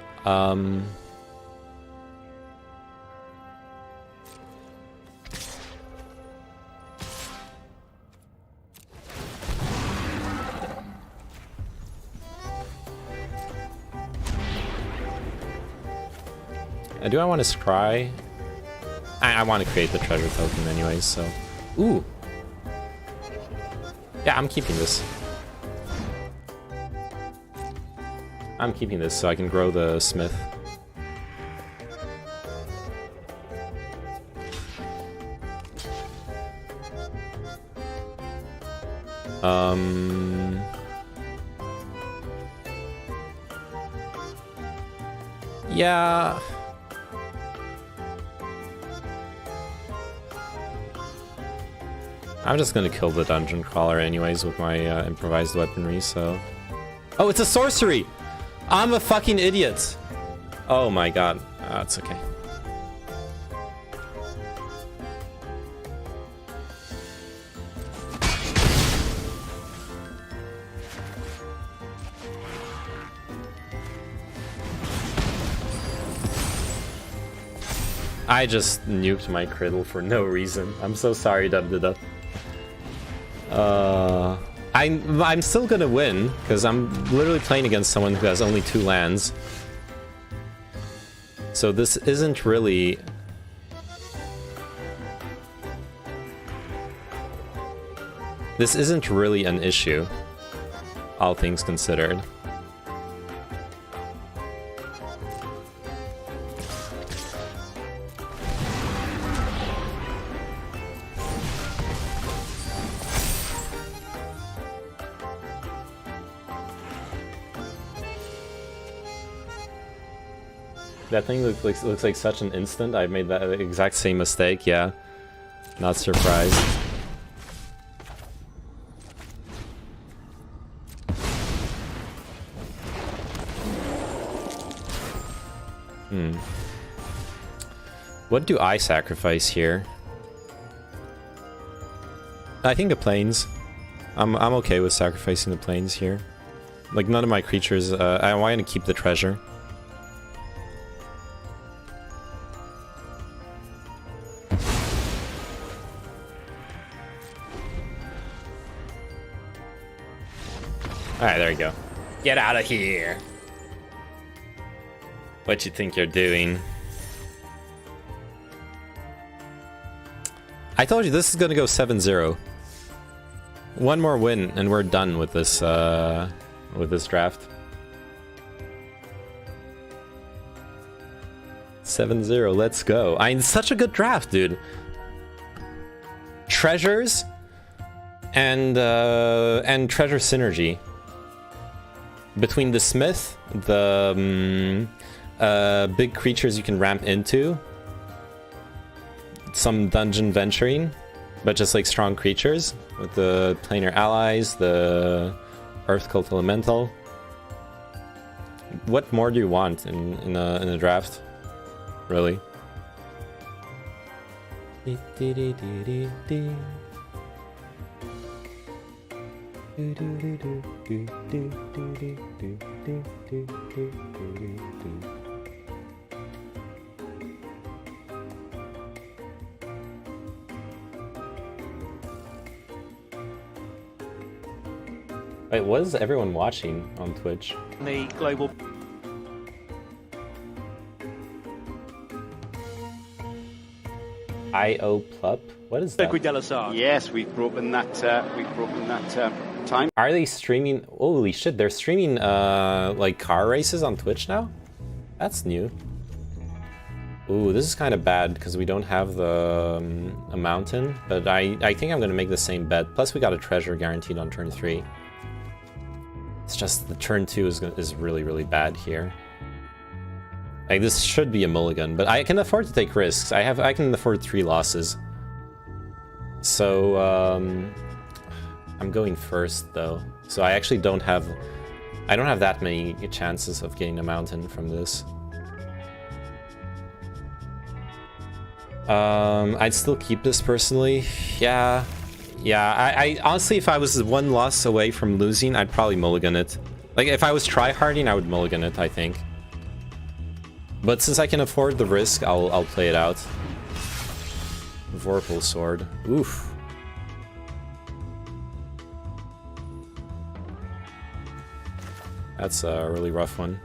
S2: Do I want to scry? I want to create the treasure token anyways, so... Ooh! Yeah, I'm keeping this. I'm keeping this so I can grow the smith. Yeah. I'm just gonna kill the dungeon crawler anyways with my improvised weaponry, so... Oh, it's a sorcery! I'm a fucking idiot! Oh my god. It's okay. I just nuked my Criddle for no reason. I'm so sorry, Dub. I'm still gonna win, because I'm literally playing against someone who has only 2 lands. So this isn't really... This isn't really an issue, all things considered. That thing looks like such an instant. I made that exact same mistake, yeah. Not surprised. What do I sacrifice here? I think the plains. I'm okay with sacrificing the plains here. Like, none of my creatures... I want to keep the treasure. Alright, there you go. Get out of here! What you think you're doing? I told you this is gonna go 7-0. One more win and we're done with this draft. 7-0, let's go. It's such a good draft, dude. Treasures and treasure synergy. Between the smith, the big creatures you can ramp into, some dungeon venturing, but just like strong creatures with the planar allies, the earth cult elemental. What more do you want in a draft? Really? Wait, what is everyone watching on Twitch?
S3: The global
S2: IO Plup? What is that?
S3: Yes, we've broken that time.
S2: Are they streaming? Holy shit, they're streaming like car races on Twitch now? That's new. Ooh, this is kind of bad because we don't have the a mountain, but I think I'm gonna make the same bet. Plus we got a treasure guaranteed on turn 3. It's just the turn 2 is really, really bad here. Like, this should be a mulligan, but I can afford to take risks. I can afford 3 losses. So, I'm going first, though. So I actually don't have that many chances of getting a mountain from this. I'd still keep this personally. Yeah, I honestly, if I was 1 loss away from losing, I'd probably mulligan it. Like, if I was tryharding, I would mulligan it, I think. But since I can afford the risk, I'll play it out. Vorpal Sword. Oof. That's a really rough one.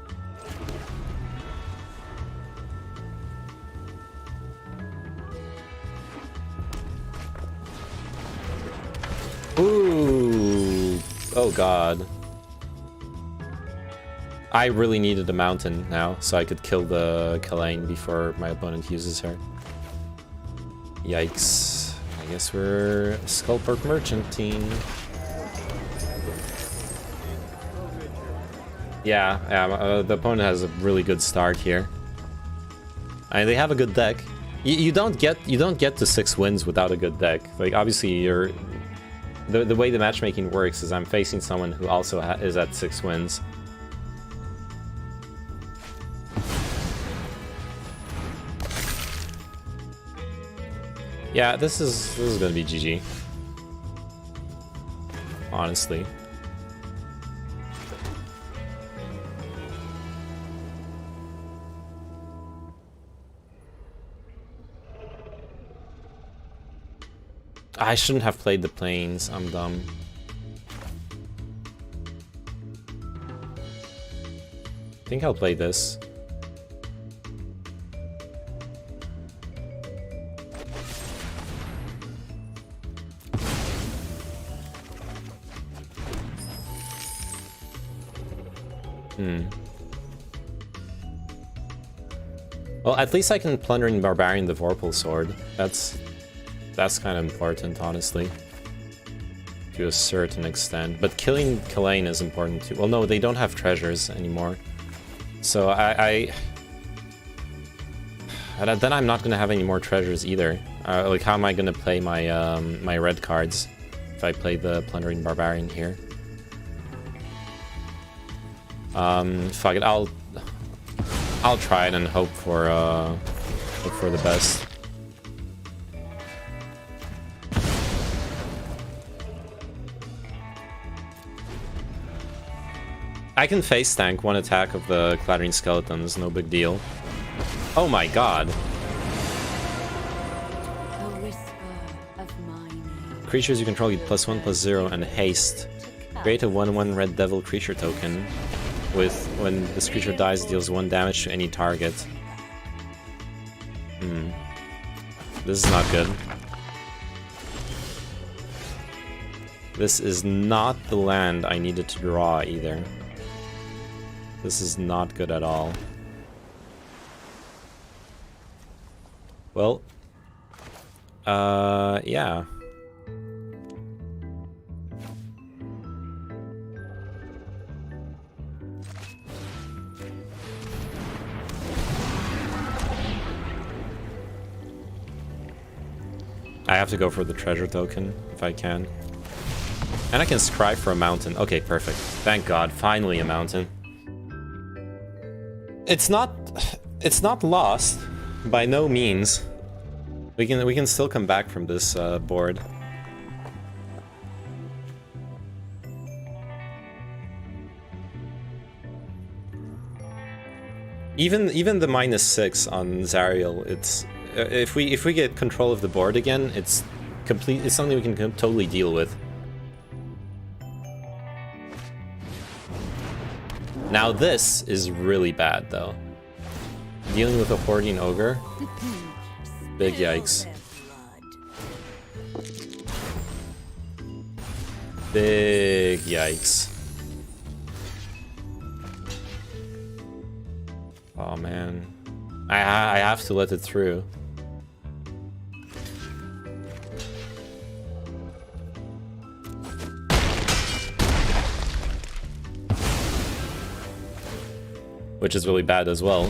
S2: god. I really needed a mountain now, so I could kill the Kalain before my opponent uses her. Yikes. I guess we're Skullport Merchant team. Yeah, the opponent has a really good start here. And they have a good deck. You don't get to 6 wins without a good deck. Like, obviously, the way the matchmaking works is I'm facing someone who also is at 6 wins. Yeah, this is gonna be GG. Honestly. I shouldn't have played the planes, I'm dumb. I think I'll play this. Well, at least I can Plundering Barbarian the Vorpal Sword. That's kind of important, honestly. To a certain extent. But killing Kalain is important too. Well, no, they don't have treasures anymore. So then I'm not gonna have any more treasures either. Like, how am I gonna play my my red cards if I play the Plundering Barbarian here? Fuck it, I'll try it and hope for the best. I can face tank one attack of the Clattering Skeletons, no big deal. Oh my god. Creatures you control get +1/+0 and haste. Create a 1/1 red devil creature token. With when this creature dies, deals 1 damage to any target. This is not good. This is not the land I needed to draw either. This is not good at all. Well, yeah. I have to go for the treasure token, if I can. And I can scry for a mountain. Okay, perfect. Thank God, finally a mountain. It's not lost, by no means. We can still come back from this board. Even the -6 on Zariel, it's if we get control of the board again, it's something we can totally deal with. Now this is really bad though. Dealing with a Hoarding Ogre. Big yikes. Big yikes. Oh man. I have to let it through. Which is really bad as well.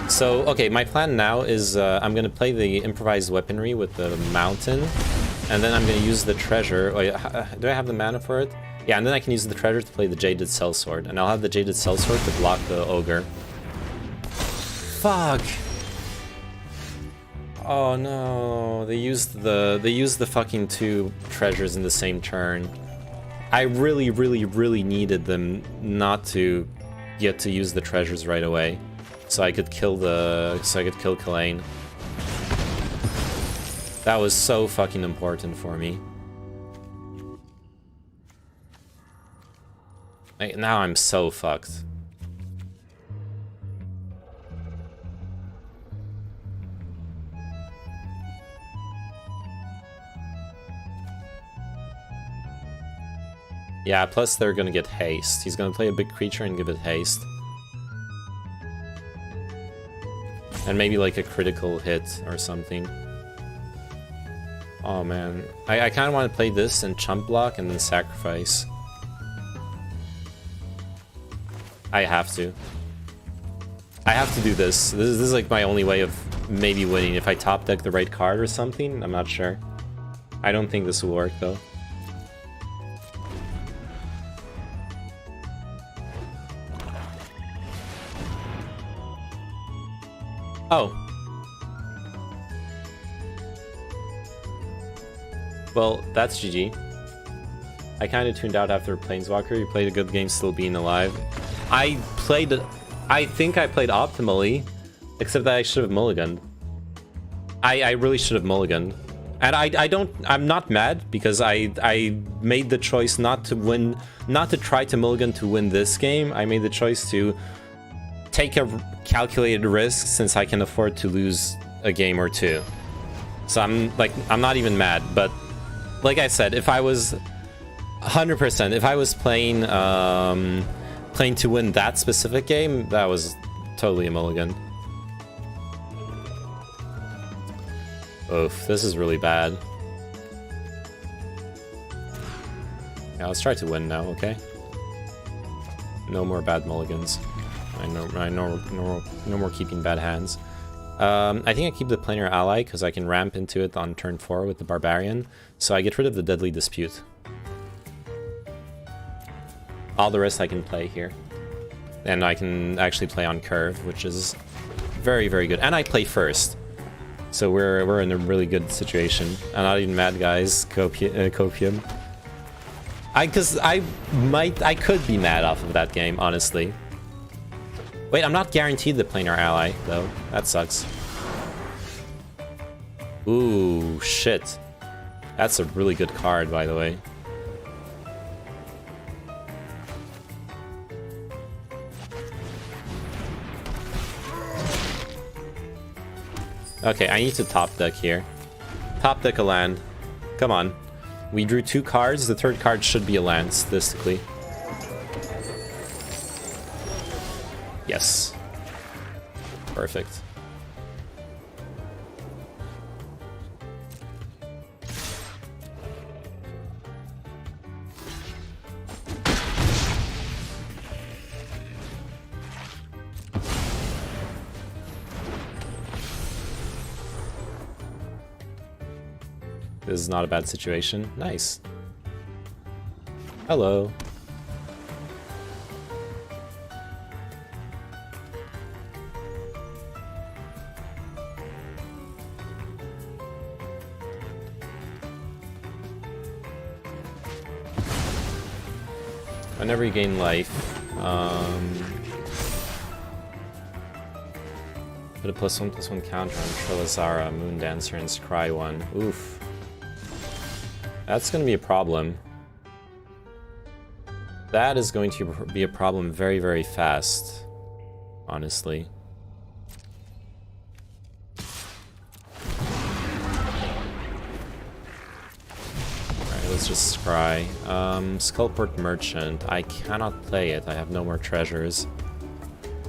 S2: So, okay, my plan now is I'm gonna play the improvised weaponry with the mountain, and then I'm gonna use the treasure. Wait, do I have the mana for it? Yeah, and then I can use the treasure to play the Jaded Sellsword, and I'll have the Jaded Sellsword to block the ogre. Fuck! Oh no, they used the fucking 2 treasures in the same turn. I really, really, really needed them not to get to use the treasures right away, so I could kill Kalain. That was so fucking important for me. Now I'm so fucked. Yeah, plus they're gonna get haste. He's gonna play a big creature and give it haste. And maybe like a critical hit or something. Oh man. I kinda wanna play this and chump block and then sacrifice. I have to. I have to do this. This is like my only way of maybe winning. If I top deck the right card or something, I'm not sure. I don't think this will work though. Oh. Well, that's GG. I kind of tuned out after Planeswalker. You played a good game still being alive. I think I played optimally, except that I should have mulliganed. I really should have mulliganed. And I'm not mad because I made the choice not to win, not to try to mulligan to win this game. I made the choice to take a calculated risk since I can afford to lose a game or two. So I'm not even mad, but like I said, if I was 100%, if I was playing playing to win that specific game, that was totally a mulligan. Oof, this is really bad. Yeah, let's try to win now, okay? No more bad mulligans. No more keeping bad hands. I think I keep the planar ally because I can ramp into it on turn 4 with the barbarian. So I get rid of the deadly dispute. All the rest I can play here. And I can actually play on curve, which is very, very good. And I play first. So we're in a really good situation. I'm not even mad, guys. Copium. I could be mad off of that game, honestly. Wait, I'm not guaranteed the planar ally, though. That sucks. Ooh, shit. That's a really good card, by the way. Okay, I need to top deck here. Top deck a land. Come on. We drew 2 cards. The 3rd card should be a land, statistically. Yes. Perfect. This is not a bad situation. Nice. Hello. Whenever you gain life, put a +1/+1 counter on Trilazara, Moondancer, and Scry 1. Oof. That's going to be a problem. That is going to be a problem very, very fast, honestly. Alright, let's just scry. Skullport Merchant. I cannot play it. I have no more treasures.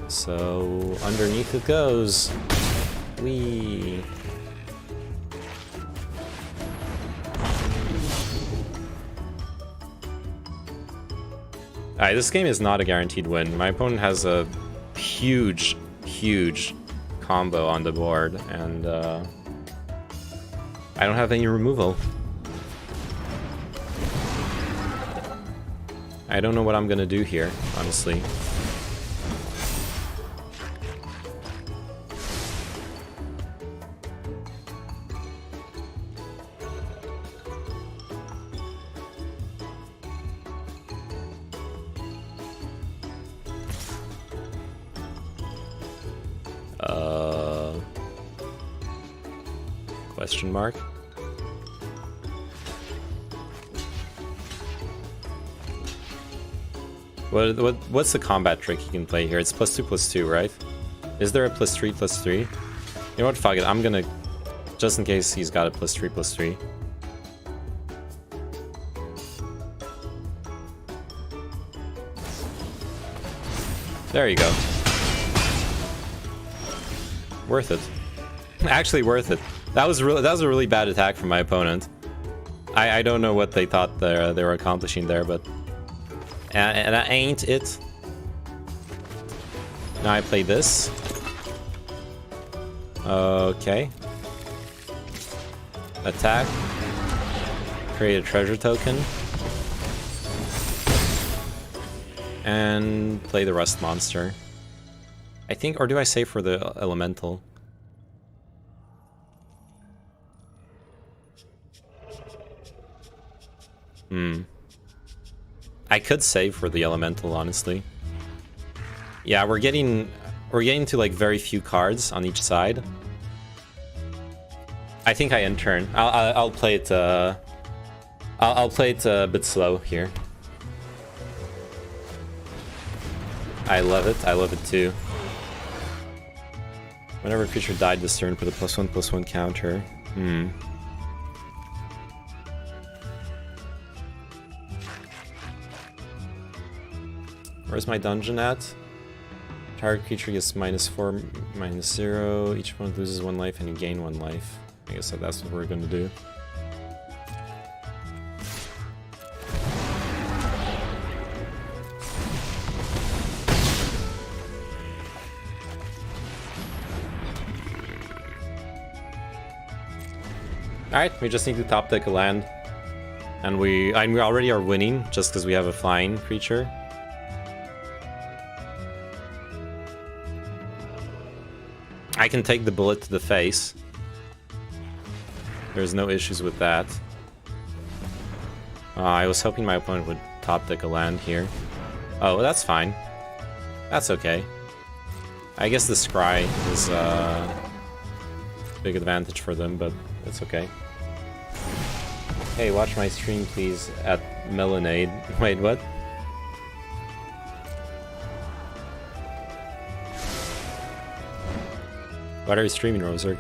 S2: So, underneath it goes. Whee! Alright, this game is not a guaranteed win. My opponent has a huge, huge combo on the board, and I don't have any removal. I don't know what I'm gonna do here, honestly. Question mark? What's the combat trick you can play here? It's +2/+2, right? Is there a +3/+3? You know what? Fuck it. I'm gonna, just in case he's got a +3/+3. There you go. Worth it. Actually worth it. That was a really bad attack from my opponent. I don't know what they thought they were accomplishing there, but and that ain't it. Now I play this. Okay. Attack. Create a treasure token. And play the Rust Monster. I think, or do I save for the Elemental? I could save for the Elemental, honestly. Yeah, we're getting to like very few cards on each side. I think I end turn. I'll play it. I'll play it a bit slow here. I love it. I love it too. Whenever a creature died this turn, put a +1/+1 counter. Where's my dungeon at? Target creature gets -4, -0. Each opponent loses 1 life and you gain 1 life. I guess that's what we're gonna do. Alright, we just need to top deck a land. And we already are winning just because we have a flying creature. I can take the bullet to the face. There's no issues with that. I was hoping my opponent would top deck a land here. Oh, well, that's fine. That's okay. I guess the scry is a big advantage for them, but it's okay. Hey, watch my stream please at Melanade. Wait, what? What are you streaming, Roserg?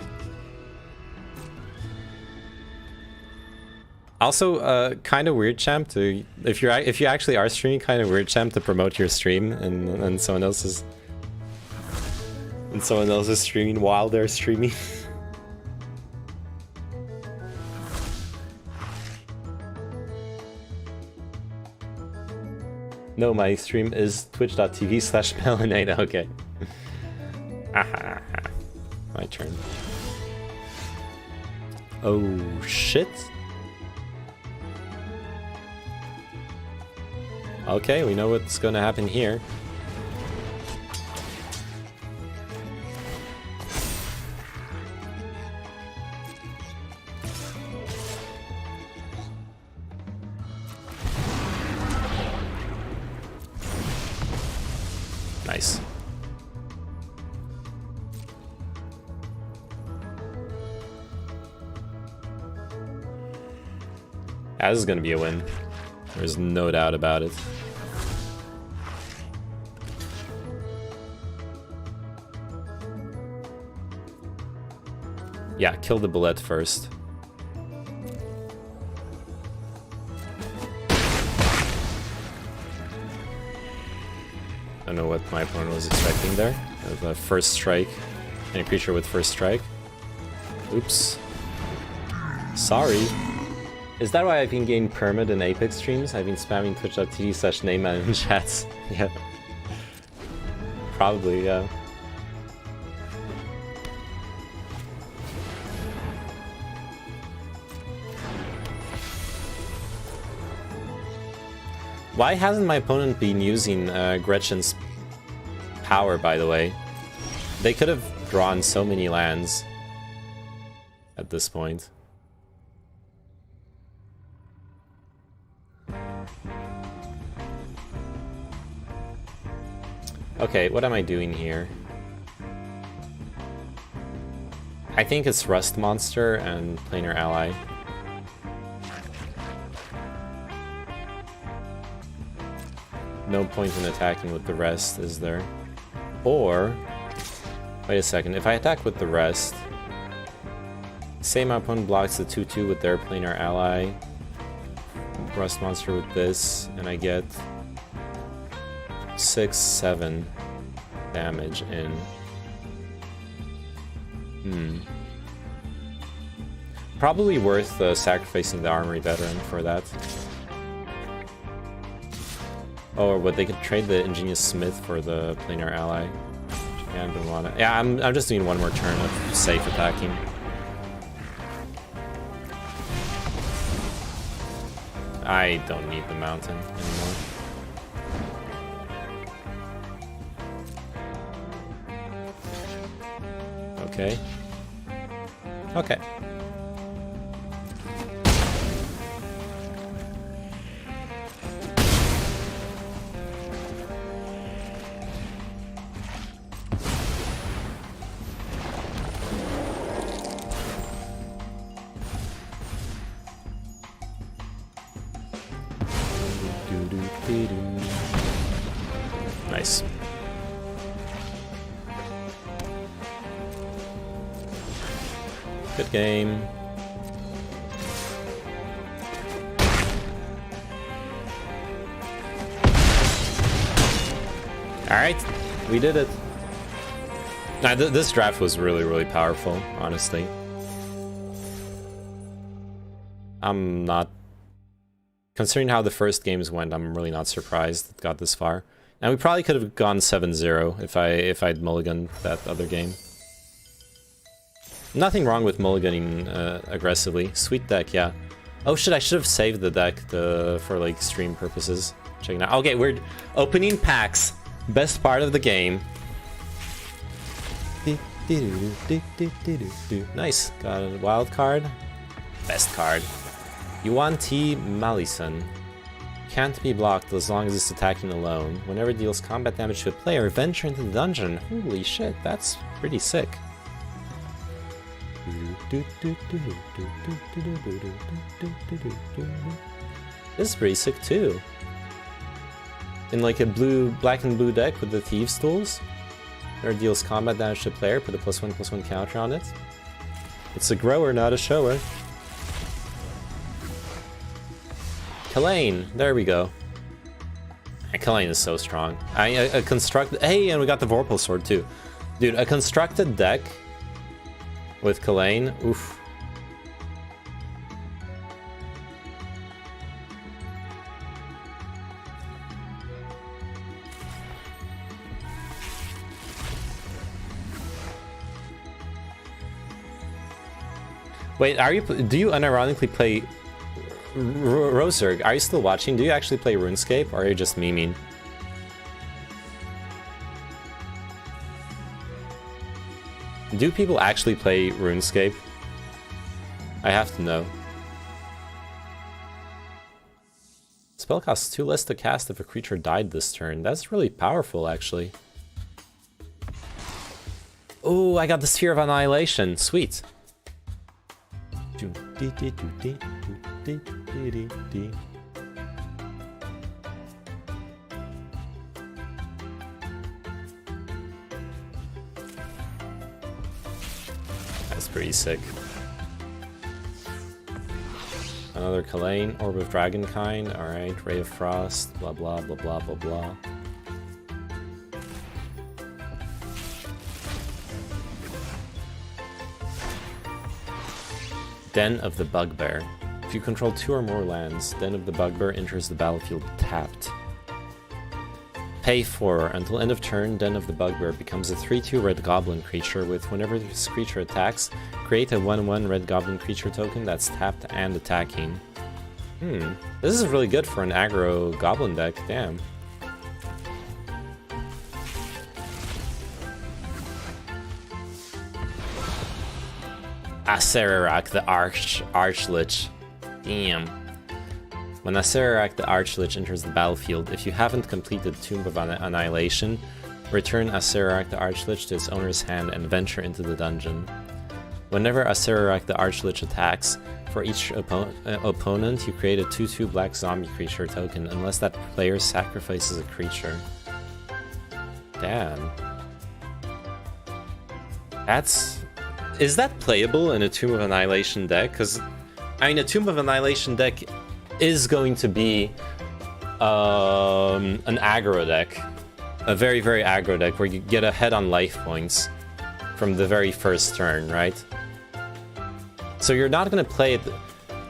S2: Also, kind of weird, champ. To if you actually are streaming, kind of weird, champ, to promote your stream and someone else's streaming while they're streaming. No, my stream is twitch.tv/melanade. Okay. My turn. Oh shit. Okay, we know what's gonna happen here. Nice. Yeah, this is gonna be a win. There's no doubt about it. Yeah, kill the bullet first. I don't know what my opponent was expecting there. The first strike. Any creature with first strike. Oops. Sorry. Is that why I've been getting permit in Apex streams? I've been spamming twitch.tv/nameman in chats. Yeah. Probably, yeah. Why hasn't my opponent been using Gretchen's power, by the way? They could have drawn so many lands at this point. Okay, what am I doing here? I think it's Rust Monster and Planar Ally. No point in attacking with the rest, is there? Or, wait a second, if I attack with the rest, say my opponent blocks the 2/2 with their Planar Ally, Rust Monster with this, and I get 6/7. damage in. Probably worth sacrificing the armory veteran for that. Or what, they could trade the ingenious smith for the planar ally. Yeah, I don't want to. Yeah, I'm just doing one more turn of safe attacking. I don't need the mountain anymore. Okay. Okay. Nice. Good game. Alright, we did it. Nah, this draft was really powerful, honestly. I'm not... Considering how the first games went, I'm really not surprised it got this far. And we probably could have gone 7-0 if I'd mulliganed that other game. Nothing wrong with mulliganing aggressively. Sweet deck, yeah. Oh shit, I should have saved the deck for like stream purposes. Checking out. Okay, we're opening packs. Best part of the game. Nice. Got a wild card. Best card. Yuan T. Malison. Can't be blocked as long as it's attacking alone. Whenever it deals combat damage to a player, venture into the dungeon. Holy shit, that's pretty sick. This is pretty sick too. In like a black and blue deck with the Thieves tools. Whenever it deals combat damage to a player, put a +1/+1 counter on it. It's a grower, not a shower. Kalane, there we go. Kalane is so strong. A constructed... Hey, and we got the Vorpal Sword too. Dude, a constructed deck with Kalane, oof. Wait, do you unironically play... Roserg, are you still watching? Do you actually play RuneScape, or are you just memeing? Do people actually play RuneScape? I have to know. Spell costs 2 less to cast if a creature died this turn. That's really powerful, actually. Oh, I got the Sphere of Annihilation. Sweet. That's pretty sick. Another Kalane, Orb of Dragonkind, alright, Ray of Frost, blah blah blah blah blah blah. Den of the Bugbear. If you control 2 or more lands, Den of the Bugbear enters the battlefield tapped. Pay 4. Until end of turn, Den of the Bugbear becomes a 3/2 red goblin creature with whenever this creature attacks, create a 1/1 red goblin creature token that's tapped and attacking. This is really good for an aggro goblin deck, damn. Acererak the Archlich. Damn. When Acererak the Archlich enters the battlefield, if you haven't completed Tomb of Annihilation, return Acererak the Archlich to its owner's hand and venture into the dungeon. Whenever Acererak the Archlich attacks, for each opponent you create a 2/2 black zombie creature token unless that player sacrifices a creature. Damn. Is that playable in a Tomb of Annihilation deck? Because, I mean, a Tomb of Annihilation deck is going to be an aggro deck. a very, very aggro deck where you get ahead on life points from the very first turn, right? So you're not going to play it...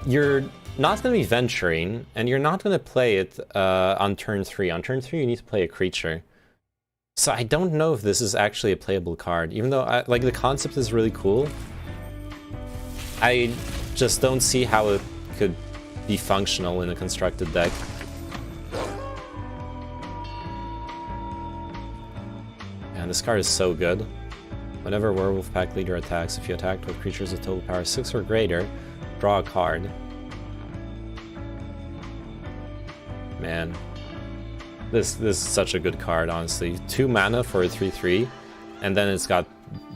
S2: You're not going to be venturing, and you're not going to play it on turn 3. On turn 3, you need to play a creature. So I don't know if this is actually a playable card, even though like the concept is really cool. I just don't see how it could be functional in a constructed deck. Man, this card is so good. Whenever Werewolf Pack Leader attacks, if you attacked with creatures with total power 6 or greater, draw a card. Man. This is such a good card, honestly. 2 mana for a 3/3, and then it's got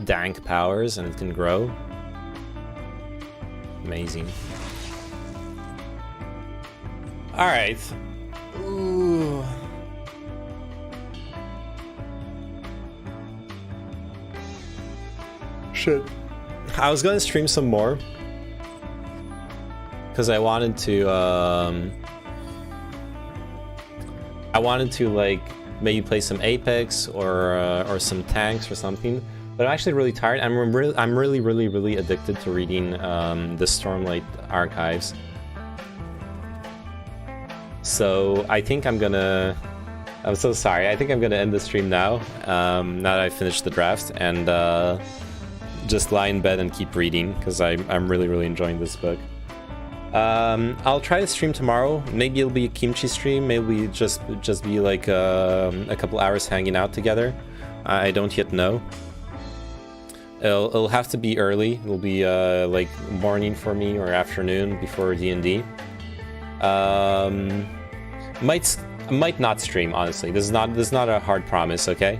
S2: dank powers and it can grow. Amazing. Alright. Ooh. Shit. I was gonna stream some more because I wanted to like maybe play some Apex or some tanks or something, but I'm actually really tired. I'm really addicted to reading the Stormlight archives. So I think I'm so sorry. I think I'm gonna end the stream now. Now that I finished the draft, and just lie in bed and keep reading because I'm really enjoying this book. I'll try to stream tomorrow. Maybe it'll be a kimchi stream. Maybe just be like a couple hours hanging out together. I don't yet know. It'll have to be early. It'll be like morning for me or afternoon before D&D. Might not stream, honestly. This is not a hard promise, okay?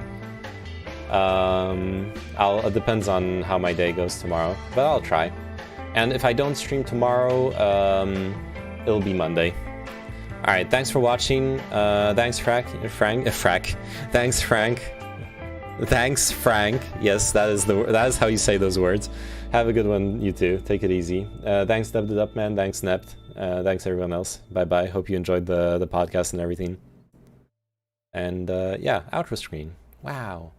S2: It depends on how my day goes tomorrow, but I'll try. And if I don't stream tomorrow, it'll be Monday. All right, thanks for watching. Thanks, Frank. Thanks, Frank. Thanks, Frank. Yes, that is how you say those words. Have a good one, you too. Take it easy. Thanks, Dub Man. Thanks, Nept. Thanks, everyone else. Bye-bye. Hope you enjoyed the podcast and everything. And yeah, outro screen. Wow.